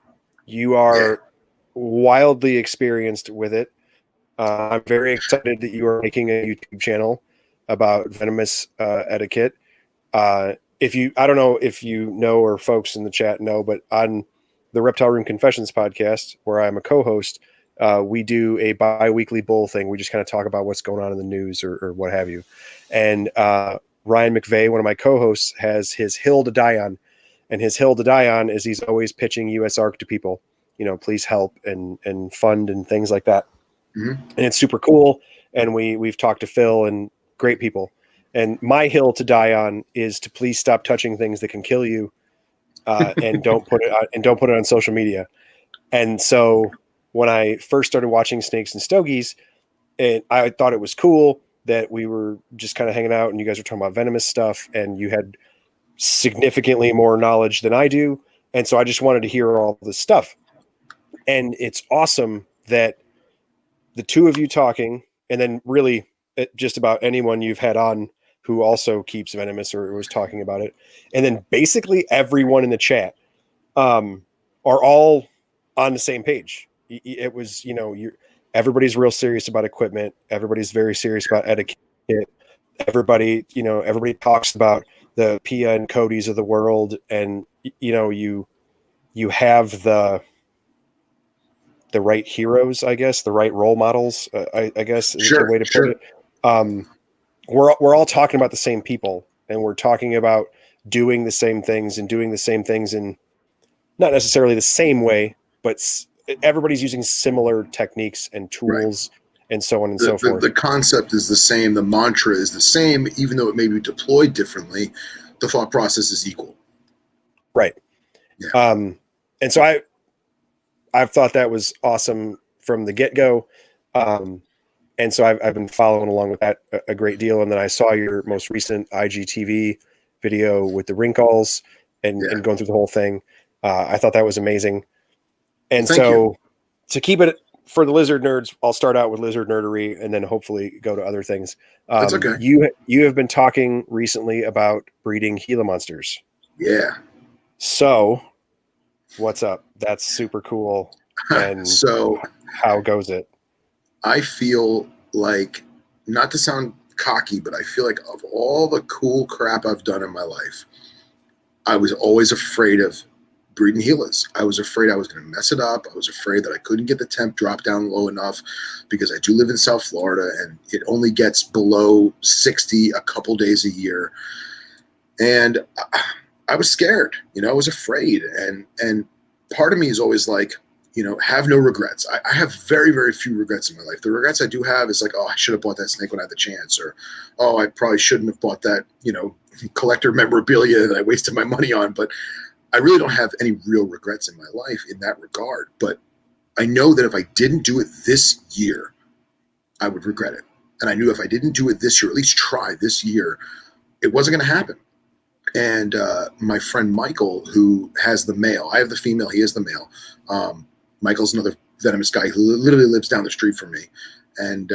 You are wildly experienced with it. I'm very excited that you are making a YouTube channel about Venomous Etiquette. I don't know if you know, or folks in the chat know, but on the Reptile Room Confessions podcast, where I'm a co-host, we do a bi-weekly bull thing. We just kind of talk about what's going on in the news or what have you. And Ryan McVeigh, one of my co-hosts, has his hill to die on. And his hill to die on is he's always pitching USARK to people, please help and fund and things like that. Mm-hmm. And it's super cool. And we've talked to Phil and great people. And my hill to die on is to please stop touching things that can kill you, and don't put it on social media. And so when I first started watching Snakes and Stogies, I thought it was cool that we were just kind of hanging out and you guys were talking about venomous stuff and you had significantly more knowledge than I do. And so I just wanted to hear all this stuff. And it's awesome that the two of you talking, and then really just about anyone you've had on who also keeps venomous or was talking about it. And then basically everyone in the chat are all on the same page. It was, everybody's real serious about equipment. Everybody's very serious about etiquette. Everybody talks about the Pia and Cody's of the world. And, you have the right heroes, I guess, the right role models, I guess is the way to put it. We're all talking about the same people, and we're talking about doing the same things in not necessarily the same way, but everybody's using similar techniques and tools, and so on and so forth. The concept is the same. The mantra is the same, even though it may be deployed differently. The thought process is equal. Right. Yeah. And so I've thought that was awesome from the get-go. And so I've been following along with that a great deal. And then I saw your most recent IGTV video with the wrinkles and going through the whole thing. I thought that was amazing. And so to keep it for the lizard nerds, I'll start out with lizard nerdery and then hopefully go to other things. That's okay. You have been talking recently about breeding Gila monsters. Yeah. So what's up? That's super cool. And so how goes it? I feel like, not to sound cocky, but I feel like of all the cool crap I've done in my life, I was always afraid of breeding Gilas. I was afraid I was going to mess it up. I was afraid that I couldn't get the temp drop down low enough, because I do live in South Florida and it only gets below 60 a couple days a year. And I was scared, I was afraid. And part of me is always like, have no regrets. I have very, very few regrets in my life. The regrets I do have is like, oh, I should have bought that snake when I had the chance, or, oh, I probably shouldn't have bought that, collector memorabilia that I wasted my money on. But I really don't have any real regrets in my life in that regard. But I know that if I didn't do it this year, I would regret it. And I knew if I didn't do it this year, at least try this year, it wasn't going to happen. And my friend Michael, who has the male, I have the female, he has the male. Michael's another venomous guy who literally lives down the street from me. And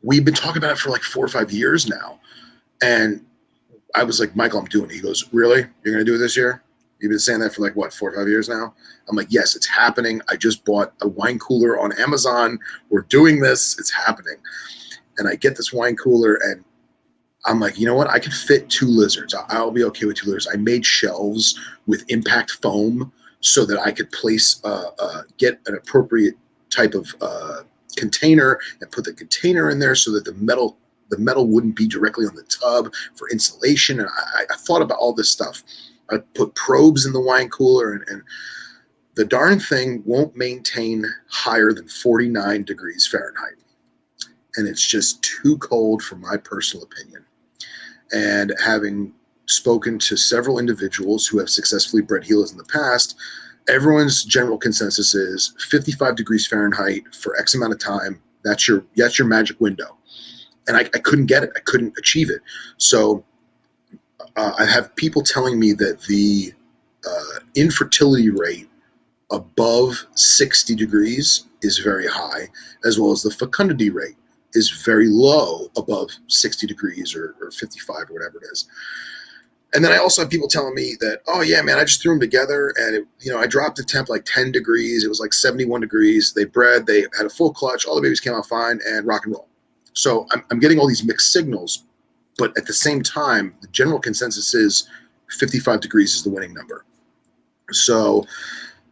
we've been talking about it for like 4 or 5 years now. And I was like, Michael, I'm doing it. He goes, really? You're going to do it this year? You've been saying that for like, 4 or 5 years now? I'm like, yes, it's happening. I just bought a wine cooler on Amazon. We're doing this. It's happening. And I get this wine cooler and I'm like, you know what? I can fit 2 lizards. I'll be okay with 2 lizards. I made shelves with impact foam so that I could place, get an appropriate type of container and put the container in there so that the metal the metal wouldn't be directly on the tub for insulation. And I thought about all this stuff. I put probes in the wine cooler, and the darn thing won't maintain higher than 49 degrees Fahrenheit. And it's just too cold for my personal opinion. And having spoken to several individuals who have successfully bred Gilas in the past, everyone's general consensus is 55 degrees Fahrenheit for X amount of time. That's your magic window. And I couldn't get it. I couldn't achieve it. So I have people telling me that the infertility rate above 60 degrees is very high, as well as the fecundity rate is very low above 60 degrees or 55 or whatever it is. And then I also have people telling me that, oh yeah, man, I just threw them together and I dropped the temp like 10 degrees. It was like 71 degrees. They bred, they had a full clutch. All the babies came out fine and rock and roll. So I'm getting all these mixed signals, but at the same time, the general consensus is 55 degrees is the winning number. So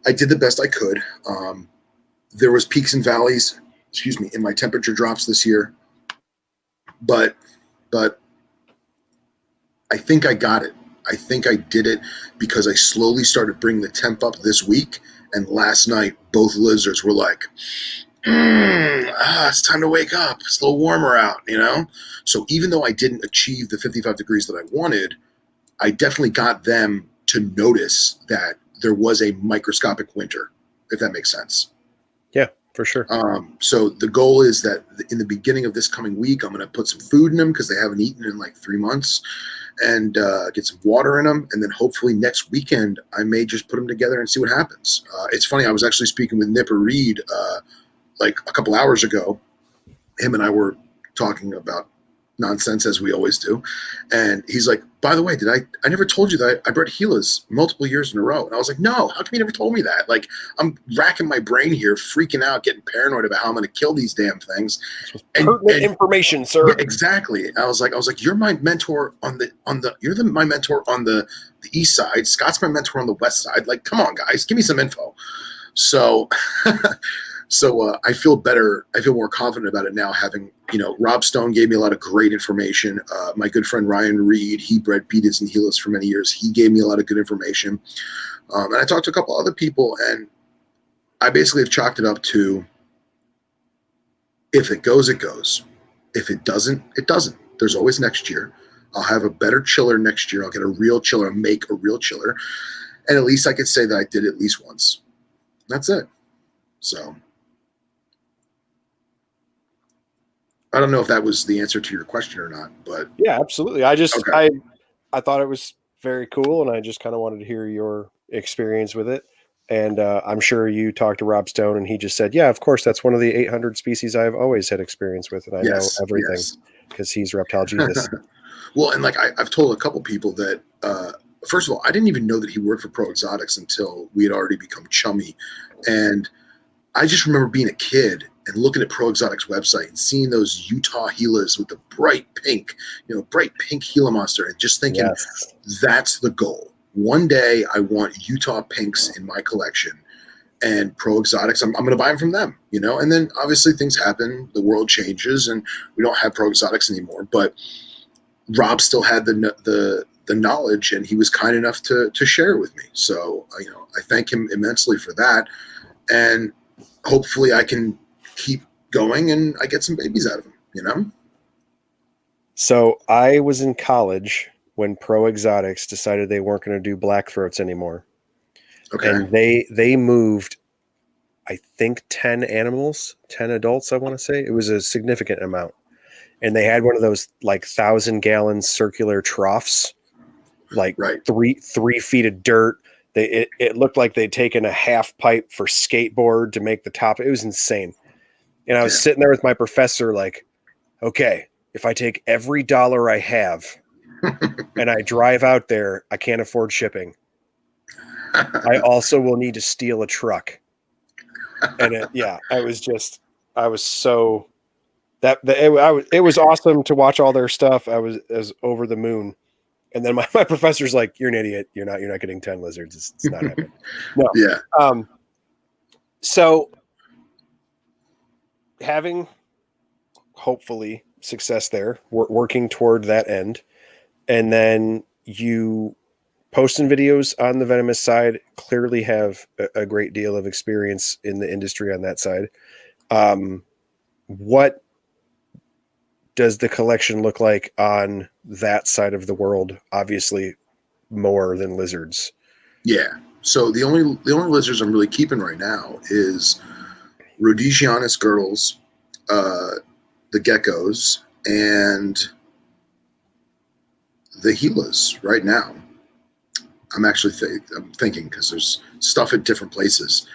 I did the best I could. There was peaks and valleys, in my temperature drops this year, but I think I got it. I think I did it because I slowly started bringing the temp up this week, and last night both lizards were like, it's time to wake up. It's a little warmer out, So even though I didn't achieve the 55 degrees that I wanted, I definitely got them to notice that there was a microscopic winter, if that makes sense. Yeah, for sure. So the goal is that in the beginning of this coming week, I'm going to put some food in them because they haven't eaten in like 3 months, and get some water in them. And then hopefully next weekend, I may just put them together and see what happens. It's funny. I was actually speaking with Nipper Reed like a couple hours ago. Him and I were talking about nonsense as we always do. And he's like, by the way, I never told you that I bred Gilas multiple years in a row. And I was like, no, how come you never told me that? Like, I'm racking my brain here, freaking out, getting paranoid about how I'm going to kill these damn things. Pertinent information, sir. Yeah, exactly. I was like, you're my mentor my mentor on the east side. Scott's my mentor on the west side. Like, come on, guys, give me some info. So, I feel better. I feel more confident about it now, having, Rob Stone gave me a lot of great information. My good friend Ryan Reed, he bred Betas and Gilas for many years. He gave me a lot of good information. And I talked to a couple other people, and I basically have chalked it up to, if it goes, it goes. If it doesn't, it doesn't. There's always next year. I'll have a better chiller next year. I'll get a real chiller, I'll make a real chiller. And at least I could say that I did it at least once. That's it. So I don't know if that was the answer to your question or not, but yeah, absolutely. I thought it was very cool, and I just kind of wanted to hear your experience with it. And I'm sure you talked to Rob Stone, and he just said, yeah, of course, that's one of the 800 species I've always had experience with, and I know everything because he's reptile genius. Well, and like I've told a couple people that, first of all, I didn't even know that he worked for Pro Exotics until we had already become chummy. And I just remember being a kid and looking at Pro Exotics website and seeing those Utah Gilas with the bright pink Gila monster, and just thinking, that's the goal. One day I want Utah pinks in my collection, and Pro Exotics, I'm going to buy them from them, and then obviously things happen, the world changes, and we don't have Pro Exotics anymore, but Rob still had the knowledge, and he was kind enough to share it with me. So, I thank him immensely for that. And hopefully I can keep going and I get some babies out of him, So I was in college when Pro Exotics decided they weren't going to do black throats anymore. Okay. And they moved, I think, 10 animals, 10 adults, I want to say. It was a significant amount. And they had one of those like 1,000-gallon circular troughs, like 3 feet of dirt. It looked like they'd taken a half pipe for skateboard to make the top. It was insane. And I was sitting there with my professor like, okay, if I take every dollar I have and I drive out there, I can't afford shipping. I also will need to steal a truck. And it was awesome to watch all their stuff. I was over the moon. And then my professor's like, you're an idiot. You're not getting 10 lizards. It's not happening. No. Yeah. So having hopefully success there, working toward that end. And then you posting videos on the venomous side, clearly have a great deal of experience in the industry on that side. What does the collection look like on that side of the world? Obviously more than lizards. Yeah. So the only lizards I'm really keeping right now is Rhodesianus girdles, the geckos, and the Gilas right now. I'm actually I'm thinking, because there's stuff at different places.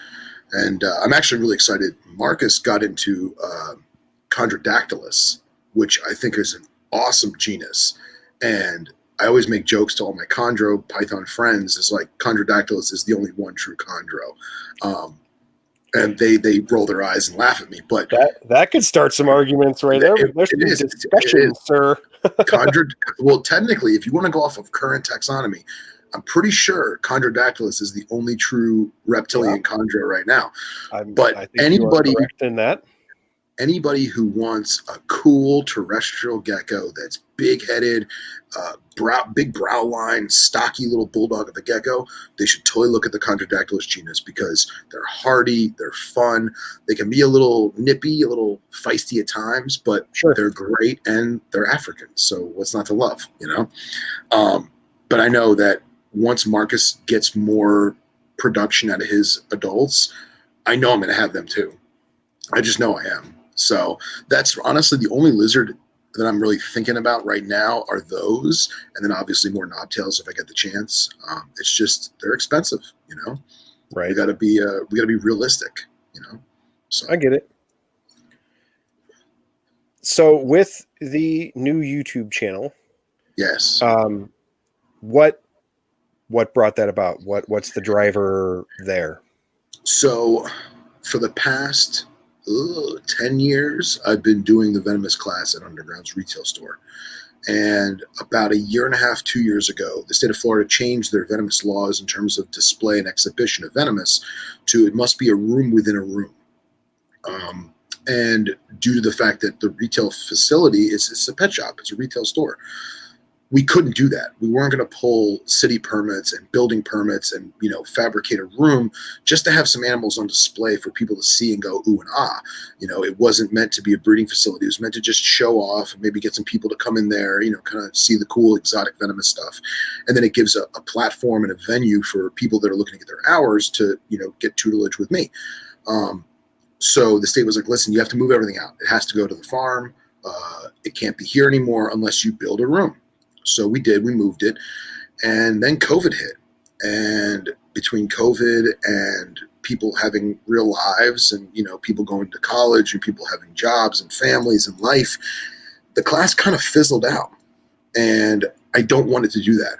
And I'm actually really excited. Marcus got into Chondrodactylus, which I think is an awesome genus. And I always make jokes to all my chondro python friends. Is like Chondrodactylus is the only one true chondro. And they roll their eyes and laugh at me. But that could start some arguments right there. There's some discussion, sir. Well, technically, if you want to go off of current taxonomy, I'm pretty sure Chondrodactylus is the only true reptilian chondro right now. But I think anybody you are correct in that. Anybody who wants a cool terrestrial gecko that's big-headed, big brow line, stocky little bulldog of a gecko, they should totally look at the Chondrodactylus genus, because they're hardy, they're fun, they can be a little nippy, a little feisty at times, but they're great, and they're African, so what's not to love, you know? But I know that once Marcus gets more production out of his adults, I know I'm going to have them too. I just know I am. So that's honestly the only lizard that I'm really thinking about right now are those, and then obviously more knobtails if I get the chance. It's just they're expensive, you know. Right. We got to be realistic, you know. So I get it. So with the new YouTube channel, yes. What brought that about? What's the driver there? So for the past 10 years, I've been doing the Venomous class at Underground's retail store. And about a year and a half, 2 years ago, the state of Florida changed their venomous laws in terms of display and exhibition of venomous to it must be a room within a room. And due to the fact that the retail facility it's a pet shop, it's a retail store, we couldn't do that. We weren't going to pull city permits and building permits and, you know, fabricate a room just to have some animals on display for people to see and go, ooh and ah. You know, it wasn't meant to be a breeding facility. It was meant to just show off and maybe get some people to come in there, you know, kind of see the cool exotic venomous stuff. And then it gives a platform and a venue for people that are looking to get their hours to, you know, get tutelage with me. So the state was like, listen, you have to move everything out. It has to go to the farm. It can't be here anymore unless you build a room. So we did, we moved it, and then COVID hit. And between COVID and people having real lives and, you know, people going to college and people having jobs and families and life, the class kind of fizzled out. And I don't want it to do that.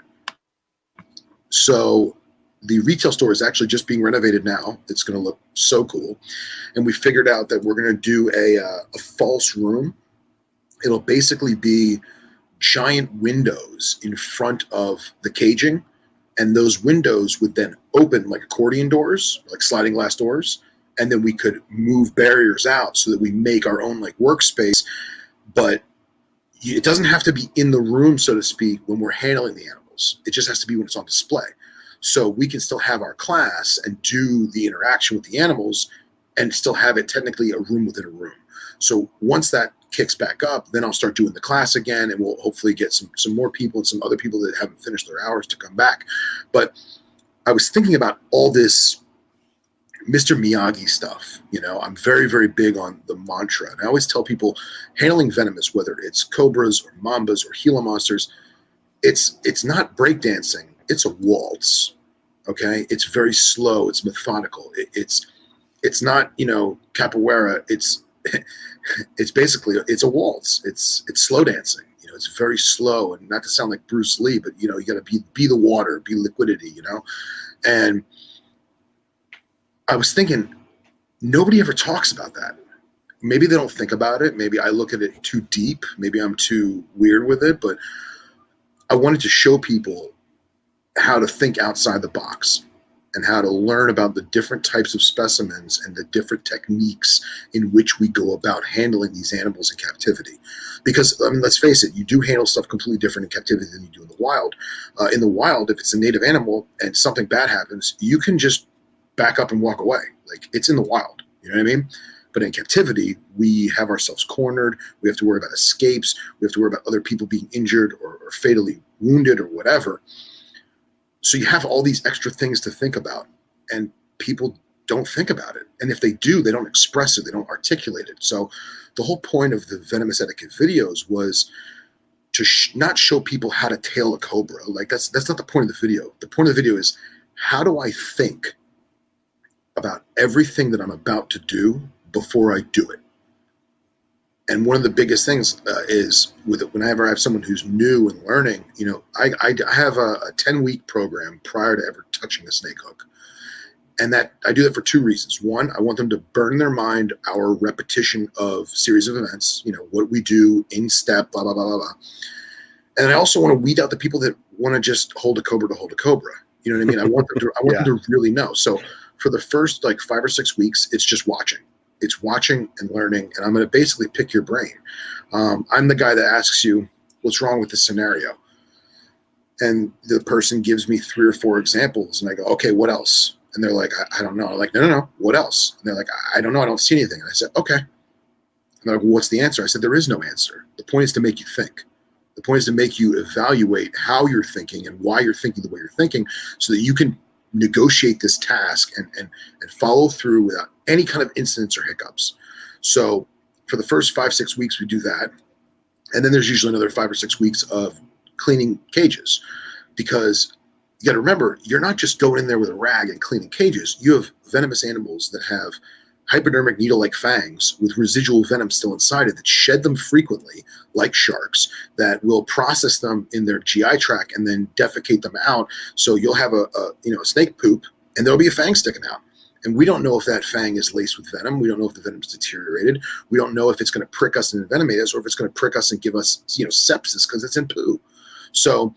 So the retail store is actually just being renovated now. It's going to look so cool. And we figured out that we're going to do a false room. It'll basically be giant windows in front of the caging, and those windows would then open like accordion doors, like sliding glass doors, and then we could move barriers out so that we make our own like workspace. But it doesn't have to be in the room, so to speak, when we're handling the animals. It just has to be when it's on display. So we can still have our class and do the interaction with the animals and still have it technically a room within a room. So once that kicks back up, then I'll start doing the class again, and we'll hopefully get some more people and some other people that haven't finished their hours to come back. But I was thinking about all this Mr. Miyagi stuff. You know, I'm very, very big on the mantra. And I always tell people handling venomous, whether it's cobras or mambas or Gila monsters, it's not breakdancing. It's a waltz. Okay. It's very slow. It's methodical. It's not, you know, capoeira. It's basically, it's a waltz. It's slow dancing. You know, it's very slow, and not to sound like Bruce Lee, but, you know, you got to be the water, be liquidity, you know? And I was thinking, nobody ever talks about that. Maybe they don't think about it. Maybe I look at it too deep. Maybe I'm too weird with it, but I wanted to show people how to think outside the box. and how to learn about the different types of specimens and the different techniques in which we go about handling these animals in captivity. Because, I mean, let's face it, you do handle stuff completely different in captivity than you do in the wild. In the wild, if it's a native animal and something bad happens, you can just back up and walk away. Like, it's in the wild. You know what I mean? But in captivity, we have ourselves cornered. We have to worry about escapes. We have to worry about other people being injured or fatally wounded or whatever. So you have all these extra things to think about, and people don't think about it. And if they do, they don't express it. They don't articulate it. So the whole point of the Venomous Etiquette videos was to not show people how to tail a cobra. Like that's not the point of the video. The point of the video is, how do I think about everything that I'm about to do before I do it? And one of the biggest things is whenever I have someone who's new and learning, I have a 10-week program prior to ever touching a snake hook. And that I do that for two reasons. One, I want them to burn in their mind our repetition of series of events, what we do in step, blah, blah, blah, blah, blah. And I also want to weed out the people that want to just hold a cobra to hold a cobra. You know what I mean? I want them to really know. So for the first 5 or 6 weeks, it's just watching. It's watching and learning, and I'm going to basically pick your brain. I'm the guy that asks you, what's wrong with this scenario? And the person gives me 3 or 4 examples, and I go, okay, what else? And they're like, I don't know. I'm like, no, what else? And they're like, I don't know. I don't see anything. And I said, okay. And they're like, well, what's the answer? I said, there is no answer. The point is to make you think. The point is to make you evaluate how you're thinking and why you're thinking the way you're thinking, so that you can negotiate this task and follow through without any kind of incidents or hiccups. So for the first 5-6 weeks, we do that. And then there's usually another 5 or 6 weeks of cleaning cages, because you got to remember, you're not just going in there with a rag and cleaning cages. You have venomous animals that have hypodermic needle-like fangs with residual venom still inside it that shed them frequently, like sharks, that will process them in their GI tract and then defecate them out. So you'll have a snake poop, and there'll be a fang sticking out. And we don't know if that fang is laced with venom. We don't know if the venom's deteriorated. We don't know if it's going to prick us and envenomate us, or if it's going to prick us and give us, sepsis because it's in poo. So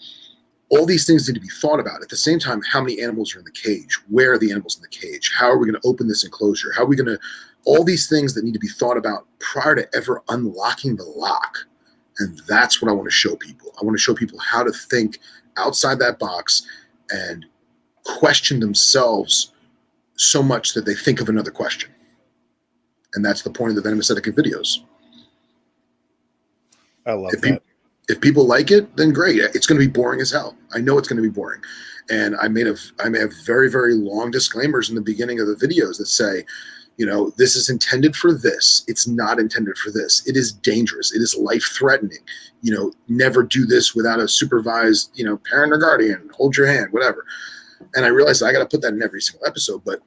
all these things need to be thought about. At the same time, how many animals are in the cage? Where are the animals in the cage? How are we going to open this enclosure? How are we going to, all these things that need to be thought about prior to ever unlocking the lock. And that's what I want to show people. I want to show people how to think outside that box and question themselves so much that they think of another question. And that's the point of the Venomous Etiquette videos. I love that. If people like it, then great. It's going to be boring as hell. I know it's going to be boring. And I may have very, very long disclaimers in the beginning of the videos that say, this is intended for this. It's not intended for this. It is dangerous. It is life-threatening. Never do this without a supervised, parent or guardian. Hold your hand, whatever. And I realized I got to put that in every single episode, but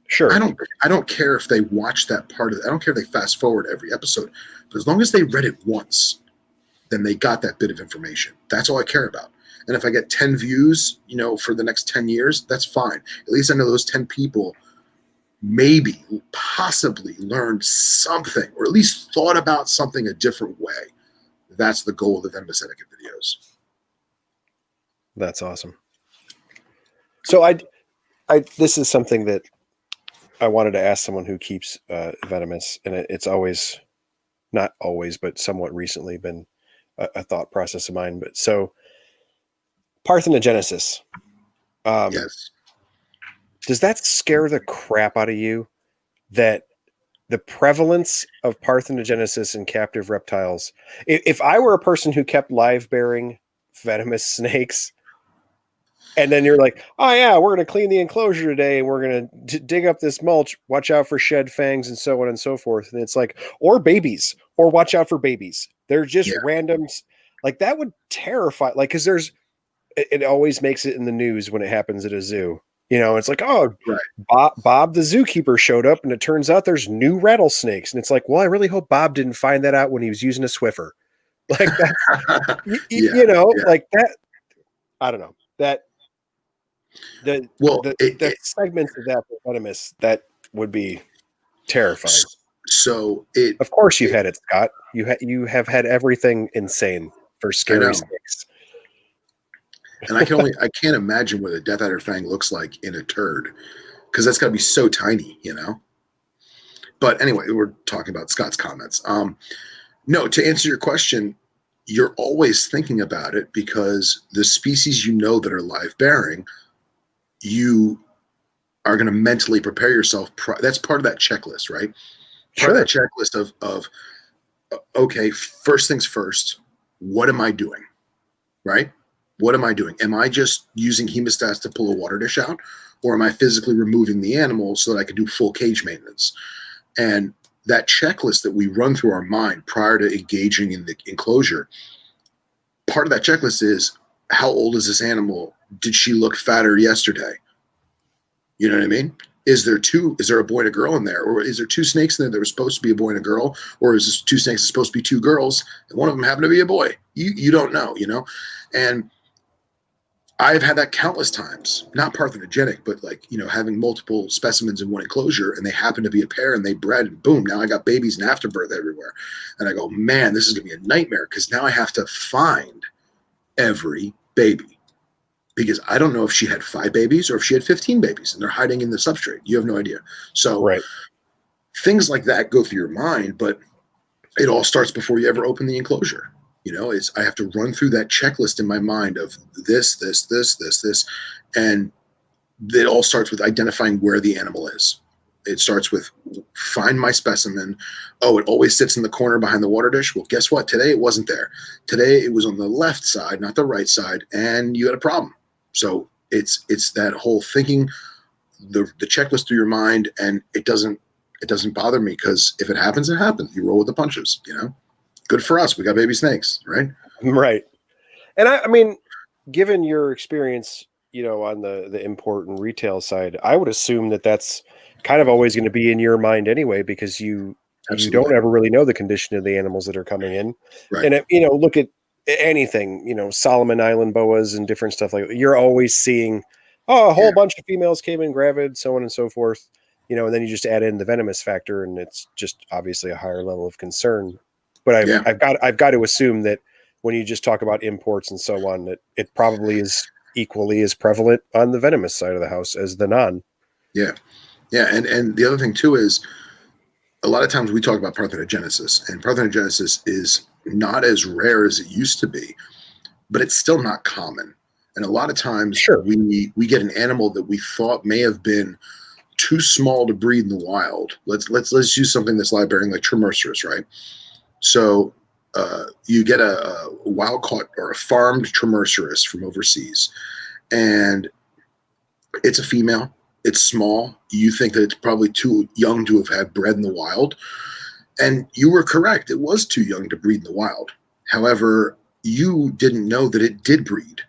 sure. I don't care if they watch that part of it. I don't care if they fast forward every episode, but as long as they read it once, then they got that bit of information. That's all I care about. And if I get 10 views, for the next 10 years, that's fine. At least I know those 10 people maybe, possibly learned something, or at least thought about something a different way. That's the goal of the Venomous Etiquette videos. That's awesome. So I this is something that I wanted to ask someone who keeps venomous, and it's always, not always, but somewhat recently been a thought process of mine. But so parthenogenesis. Yes. Does that scare the crap out of you, that the prevalence of parthenogenesis in captive reptiles? If I were a person who kept live bearing venomous snakes, and then you're like, oh yeah, we're going to clean the enclosure today, and we're going to dig up this mulch, watch out for shed fangs and so on and so forth. And it's like, or babies, or watch out for babies. They're just randoms. Like, that would terrify, cause it always makes it in the news when it happens at a zoo. It's like, oh, right. Bob the zookeeper showed up, and it turns out there's new rattlesnakes. And it's like, well, I really hope Bob didn't find that out when he was using a Swiffer. Like, that's, like that. I don't know that. The segments of that venomous, that would be terrifying. So of course you've had it, Scott. You have had everything insane for scary snakes. And I can't imagine what a Death Adder fang looks like in a turd, because that's got to be so tiny, you know? But anyway, we're talking about Scott's comments. No, to answer your question, you're always thinking about it, because the species that are live bearing, you are going to mentally prepare yourself. That's part of that checklist, right? Part of that checklist of okay, first things first, what am I doing? Right? What am I doing? Am I just using hemostats to pull a water dish out, or am I physically removing the animal so that I can do full cage maintenance? And that checklist that we run through our mind prior to engaging in the enclosure, part of that checklist is, how old is this animal? Did she look fatter yesterday? You know what I mean? Is there a boy and a girl in there? Or is there two snakes in there that were supposed to be a boy and a girl? Or is this two snakes supposed to be two girls and one of them happened to be a boy? You don't know, you know? And I've had that countless times, not parthenogenic, but like, having multiple specimens in one enclosure, and they happen to be a pair and they bred, and boom, now I got babies and afterbirth everywhere. And I go, man, this is going to be a nightmare, because now I have to find every baby, because I don't know if she had 5 babies or if she had 15 babies and they're hiding in the substrate. You have no idea. So things like that go through your mind, but it all starts before you ever open the enclosure. I have to run through that checklist in my mind of this, and it all starts with identifying where the animal is. It starts with, find my specimen. Oh, it always sits in the corner behind the water dish. Well, guess what? Today it wasn't there. Today it was on the left side, not the right side, and you had a problem. So it's that whole thinking, the checklist through your mind, and it doesn't bother me, because if it happens, it happens. You roll with the punches, Good for us. We got baby snakes, right? Right. And I mean, given your experience, on the import and retail side, I would assume that that's kind of always going to be in your mind anyway, because you don't ever really know the condition of the animals that are coming in. Right. And, look at anything, Solomon Island boas and different stuff like that. You're always seeing, a whole bunch of females came in gravid, so on and so forth, and then you just add in the venomous factor, and it's just obviously a higher level of concern. But I've got to assume that when you just talk about imports and so on, that it probably is equally as prevalent on the venomous side of the house as the non. Yeah. Yeah. And the other thing too is, a lot of times we talk about parthenogenesis, and parthenogenesis is not as rare as it used to be, but it's still not common. And a lot of times we get an animal that we thought may have been too small to breed in the wild. Let's use something that's live bearing, like Tremercerus, right? So you get a wild caught or a farmed Tremercerus from overseas, and it's a female. It's small. You think that it's probably too young to have had bred in the wild. And you were correct. It was too young to breed in the wild. However, you didn't know that it did breed.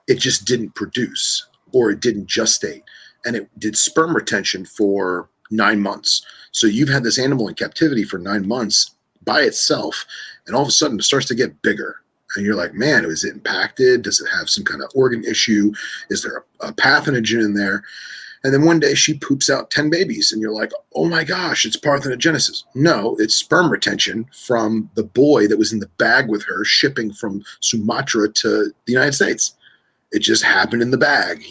It just didn't produce, or it didn't gestate. And it did sperm retention for 9 months. So you've had this animal in captivity for 9 months by itself, and all of a sudden it starts to get bigger. And you're like, man, is it impacted? Does it have some kind of organ issue? Is there a pathogen in there? And then one day she poops out 10 babies, and you're like, oh my gosh, it's parthenogenesis. No, it's sperm retention from the boy that was in the bag with her shipping from Sumatra to the United States. It just happened in the bag,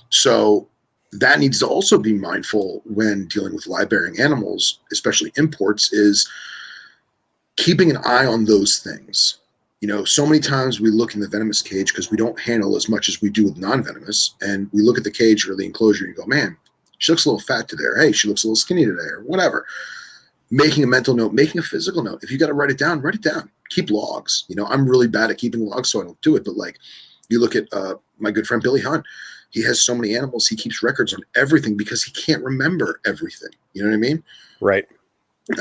So that needs to also be mindful when dealing with live-bearing animals, especially imports, is keeping an eye on those things. So many times we look in the venomous cage because we don't handle as much as we do with non-venomous, and we look at the cage or the enclosure and you go, man, she looks a little fat today, or hey, she looks a little skinny today, or whatever. Making a mental note, making a physical note. If you got to write it down, write it down. Keep logs. I'm really bad at keeping logs, so I don't do it. But like, you look at my good friend Billy Hunt. He has so many animals. He keeps records on everything because he can't remember everything. You know what I mean? Right.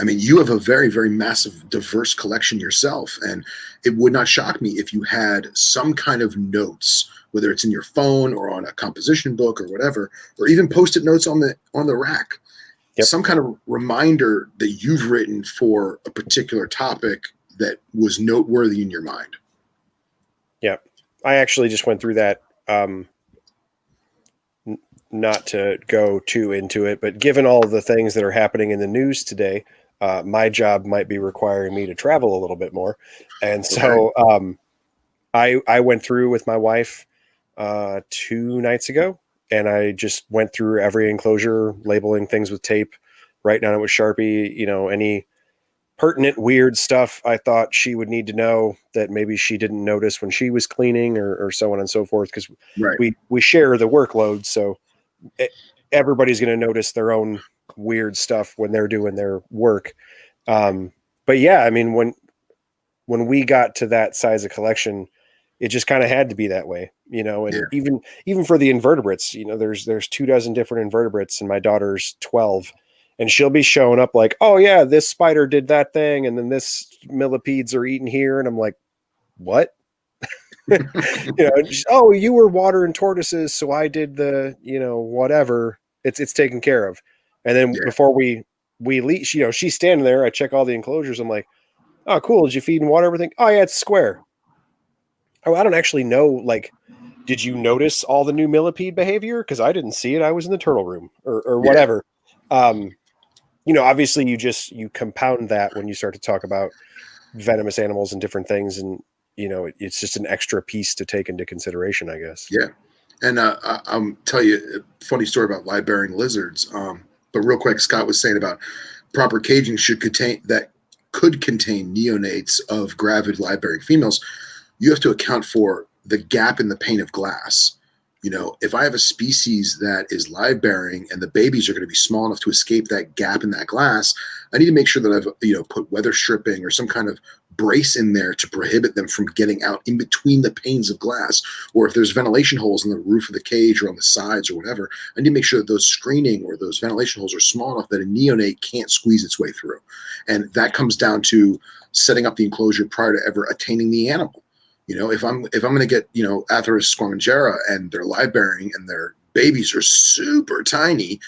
I mean, you have a very, very massive, diverse collection yourself, and it would not shock me if you had some kind of notes, whether it's in your phone or on a composition book or whatever, or even Post-it notes on the rack. Yep. Some kind of reminder that you've written for a particular topic that was noteworthy in your mind. Yeah, I actually just went through that. Not to go too into it, but given all the things that are happening in the news today, my job might be requiring me to travel a little bit more. And so I went through with my wife 2 nights ago, and I just went through every enclosure, labeling things with tape, writing on it with Sharpie, any pertinent weird stuff I thought she would need to know that maybe she didn't notice when she was cleaning, or so on and so forth, because Right. we share the workload, so everybody's going to notice their own weird stuff when they're doing their work. But yeah, I mean, when we got to that size of collection, it just kind of had to be that way, and even for the invertebrates, there's 24 different invertebrates, and my daughter's 12, and she'll be showing up like, oh yeah, this spider did that thing, and then this millipedes are eating here, and I'm like, what? Oh, you were watering tortoises, so I did the, whatever. It's taken care of. And then before we leave, she's standing there. I check all the enclosures. I'm like, oh, cool. Did you feed and water everything? Oh yeah, it's square. Oh, I don't actually know. Like, did you notice all the new millipede behavior? Because I didn't see it. I was in the turtle room or whatever. Obviously you compound that when you start to talk about venomous animals and different things, and it's just an extra piece to take into consideration, I guess. Yeah. And I'll tell you a funny story about live-bearing lizards. But real quick, Scott was saying about proper caging could contain neonates of gravid live-bearing females. You have to account for the gap in the pane of glass. If I have a species that is live bearing and the babies are going to be small enough to escape that gap in that glass, I need to make sure that I've put weather stripping or some kind of brace in there to prohibit them from getting out in between the panes of glass. Or if there's ventilation holes in the roof of the cage or on the sides or whatever, I need to make sure that those screening or those ventilation holes are small enough that a neonate can't squeeze its way through. And that comes down to setting up the enclosure prior to ever attaining the animal. If I'm going to get, Atheris squamigera and they're live bearing and their babies are super tiny,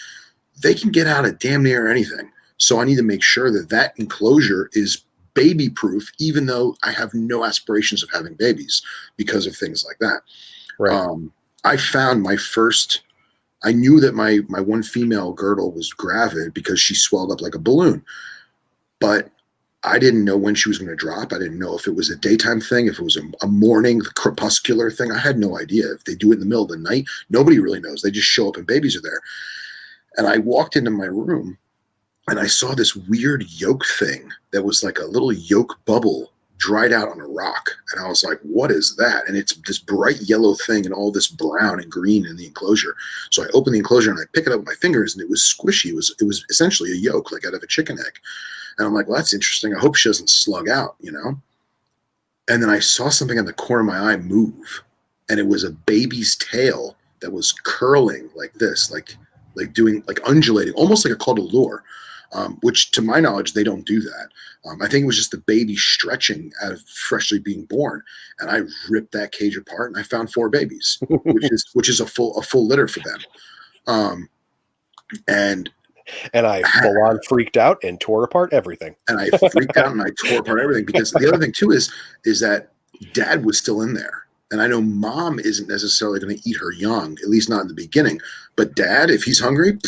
they can get out of damn near anything. So I need to make sure that enclosure is baby proof, even though I have no aspirations of having babies because of things like that. Right. I found I knew that my one female girdle was gravid because she swelled up like a balloon, but I didn't know when she was going to drop. I didn't know if it was a daytime thing, if it was a morning, the crepuscular thing. I had no idea. If they do it in the middle of the night, nobody really knows. They just show up and babies are there. And I walked into my room and I saw this weird yolk thing that was like a little yolk bubble dried out on a rock. And I was like, what is that? And it's this bright yellow thing and all this brown and green in the enclosure. So I open the enclosure and I pick it up with my fingers and it was squishy. It was essentially a yolk, like out of a chicken egg. And I'm like, well, that's interesting. I hope she doesn't slug out, And then I saw something in the corner of my eye move. And it was a baby's tail that was curling like this, like doing, like undulating, almost like a caudalure, which to my knowledge, they don't do that. I think it was just the baby stretching out of freshly being born. And I ripped that cage apart and I found 4 babies, which is a full litter for them. And I full on freaked out and tore apart everything. And I freaked out and I tore apart everything because the other thing too is that dad was still in there. And I know mom isn't necessarily going to eat her young, at least not in the beginning. But dad, if he's hungry,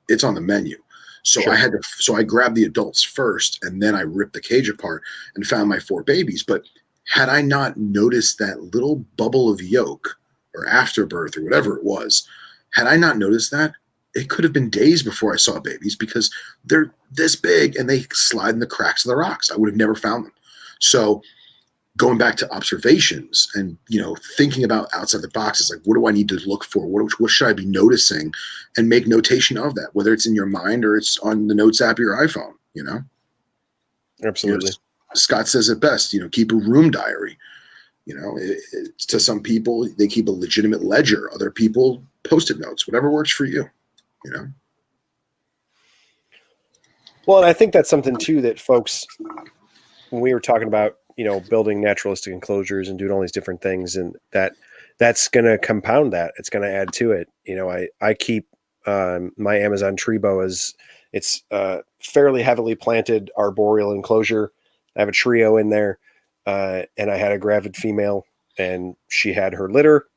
it's on the menu. So sure. I grabbed the adults first and then I ripped the cage apart and found my 4 babies. But had I not noticed that little bubble of yolk or afterbirth or whatever it was, had I not noticed that, it could have been days before I saw babies because they're this big and they slide in the cracks of the rocks. I would have never found them. So going back to observations and, thinking about outside the box is like, what do I need to look for? What should I be noticing? And make notation of that, whether it's in your mind or it's on the notes app of your iPhone, Absolutely. Scott says it best, keep a room diary. To some people, they keep a legitimate ledger. Other people, Post-it notes, whatever works for you. Well, and I think that's something too that folks, when we were talking about, building naturalistic enclosures and doing all these different things, and that's going to compound that. It's going to add to it. I keep my Amazon tree boas. It's fairly heavily planted arboreal enclosure. I have a trio in there, and I had a gravid female, and she had her litter,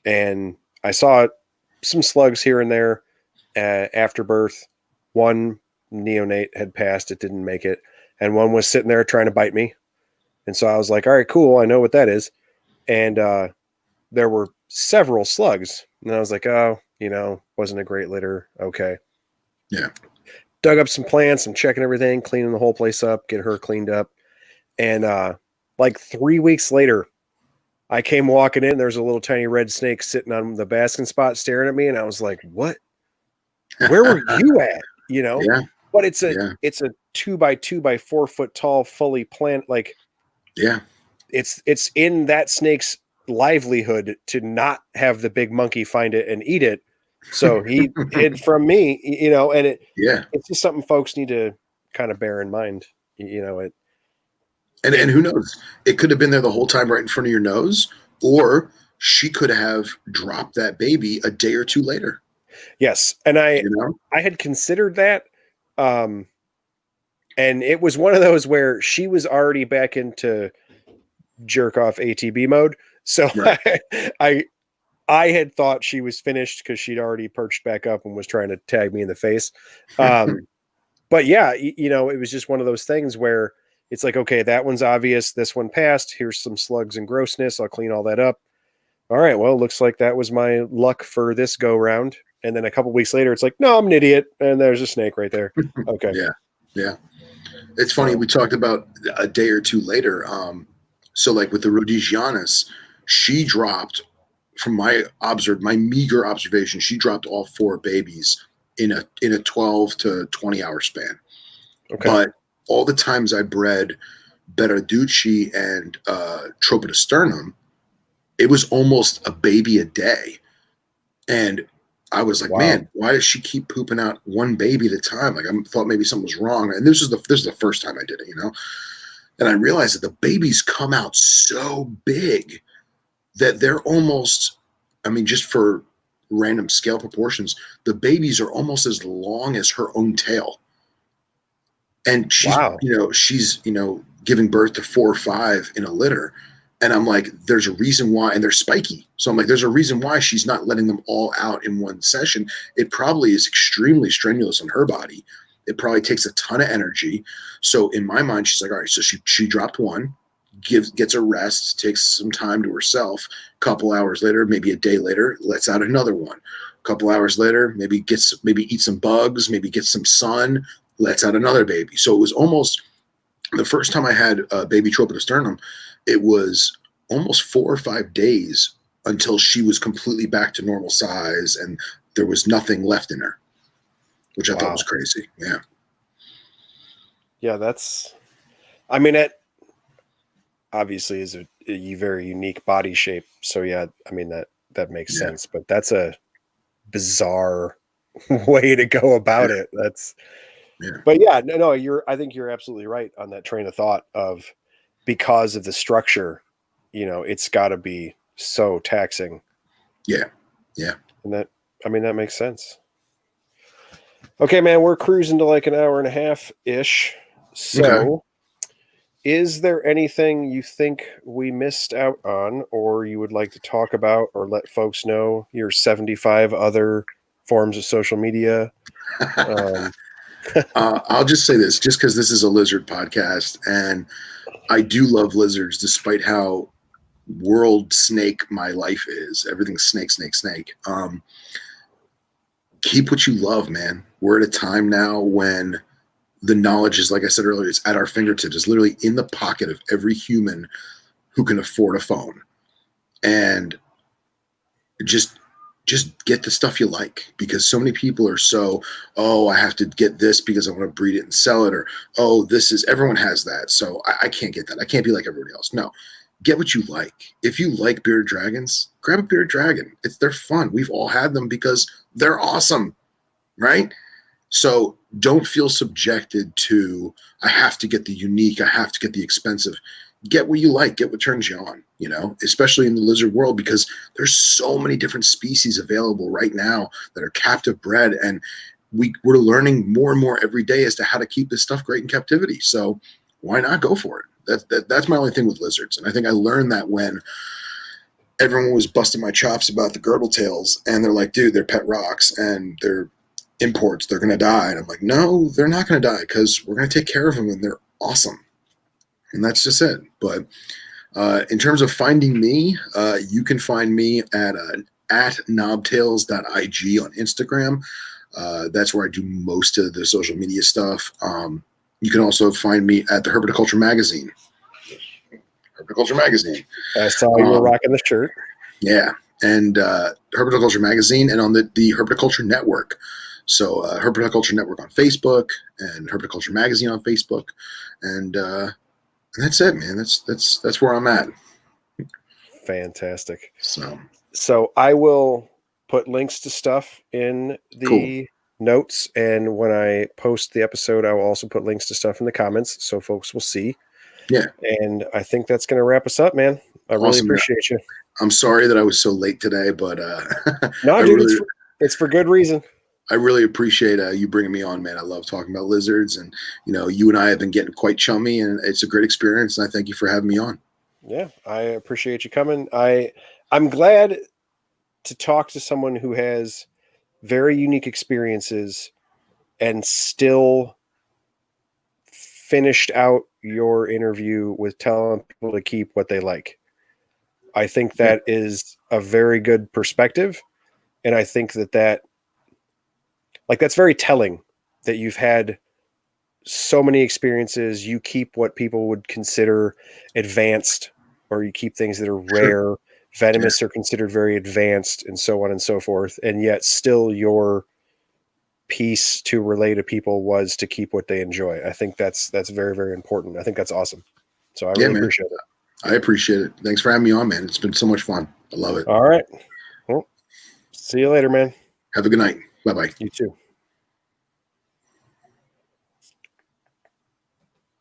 and I saw some slugs here and there. After birth, one neonate had passed, it didn't make it, and one was sitting there trying to bite me. And so I was like, all right, cool, I know what that is. And there were several slugs. And I was like, oh, wasn't a great litter. Okay. Yeah. Dug up some plants. I'm checking everything, cleaning the whole place up, get her cleaned up. And like 3 weeks later, I came walking in. There's a little tiny red snake sitting on the basking spot staring at me. And I was like, what? Where were you at? Yeah. But it's a Yeah. 2 by 2 by 4 foot tall, fully plant. Like, Yeah. it's in that snake's livelihood to not have the big monkey find it and eat it. So he hid from me, and it's just something folks need to kind of bear in mind, And who knows? It could have been there the whole time right in front of your nose, or she could have dropped that baby a day or two later. Yes. And I had considered that. And it was one of those where she was already back into jerk off ATB mode. So right. I had thought she was finished because she'd already perched back up and was trying to tag me in the face. But yeah, it was just one of those things where it's like, okay, that one's obvious. This one passed. Here's some slugs and grossness. I'll clean all that up. All right. Well, looks like that was my luck for this go round. And then a couple weeks later, it's like, no, I'm an idiot. And there's a snake right there. Okay. Yeah. Yeah. It's funny. We talked about a day or two later. So like with the Rhodesianus, she dropped, from my meager observation, she dropped all 4 babies in a 12 to 20 hour span. Okay. But all the times I bred Berardiucci and Tropidosternum, it was almost a baby a day. And I was like, wow, man, why does she keep pooping out one baby at a time? Like, I thought maybe something was wrong. And this is the first time I did it, And I realized that the babies come out so big that they're almost, just for random scale proportions, the babies are almost as long as her own tail. And she's, wow, she's giving birth to 4 or 5 in a litter. And I'm like, there's a reason why, and they're spiky. So I'm like, there's a reason why she's not letting them all out in one session. It probably is extremely strenuous on her body. It probably takes a ton of energy. So in my mind, she's like, all right, so she dropped one, gets a rest, takes some time to herself. A couple hours later, maybe a day later, lets out another one. A couple hours later, maybe eat some bugs, maybe get some sun, lets out another baby. So it was almost, the first time I had a baby Tropidosternum, it was almost 4 or 5 days until she was completely back to normal size and there was nothing left in her, which I thought was crazy. Yeah. Yeah, it obviously is a very unique body shape. So yeah, that makes sense, but that's a bizarre way to go about it. But yeah, no, I think you're absolutely right on that train of thought of, because of the structure, it's got to be so taxing. Yeah. Yeah. And that makes sense. Okay, man, we're cruising to like an hour and a half ish. So is there anything you think we missed out on, or you would like to talk about, or let folks know your 75 other forms of social media? I'll just say this, just because this is a lizard podcast, and I do love lizards, despite how world snake my life is. Everything's snake. Keep what you love, man. We're at a time now when the knowledge is, like I said earlier, it's at our fingertips. It's literally in the pocket of every human who can afford a phone. And just get the stuff you like, because so many people are I have to get this because I want to breed it and sell it, or, everyone has that, so I can't get that. I can't be like everybody else. No, get what you like. If you like bearded dragons, grab a bearded dragon. They're fun. We've all had them because they're awesome, right? So don't feel subjected to, I have to get the unique, I have to get the expensive. Get what you like, get what turns you on, especially in the lizard world, because there's so many different species available right now that are captive bred. And we're learning more and more every day as to how to keep this stuff great in captivity. So why not go for it? That's my only thing with lizards. And I think I learned that when everyone was busting my chops about the girdle tails, and they're like, dude, they're pet rocks and they're imports, they're going to die. And I'm like, no, they're not going to die, because we're going to take care of them and they're awesome. And that's just it. But In terms of finding me, you can find me at knobtails.ig on Instagram. That's where I do most of the social media stuff. You can also find me at the Herpetoculture Magazine. Herpetoculture Magazine. I saw you were rocking the shirt. Yeah, and Herpetoculture Magazine, and on the Herpetoculture Network. So Herpetoculture Network on Facebook, and Herpetoculture Magazine on Facebook, and that's it, man. That's where I'm at. Fantastic. So I will put links to stuff in the notes, and when I post the episode, I will also put links to stuff in the comments so folks will see. Yeah. And I think that's going to wrap us up, man. I really appreciate you. I'm sorry that I was so late today, but no, dude, it's for good reason. I really appreciate you bringing me on, man. I love talking about lizards, and you and I have been getting quite chummy, and it's a great experience. And I thank you for having me on. Yeah, I appreciate you coming. I'm glad to talk to someone who has very unique experiences and still finished out your interview with telling people to keep what they like. I think that is a very good perspective. And I think that's very telling that you've had so many experiences. You keep what people would consider advanced, or you keep things that are rare. Sure. Venomous are considered very advanced, and so on and so forth. And yet still your piece to relay to people was to keep what they enjoy. I think that's very, very important. I think that's awesome. So I really appreciate it. I appreciate it. Thanks for having me on, man. It's been so much fun. I love it. All right. Well, see you later, man. Have a good night. Bye-bye. You too.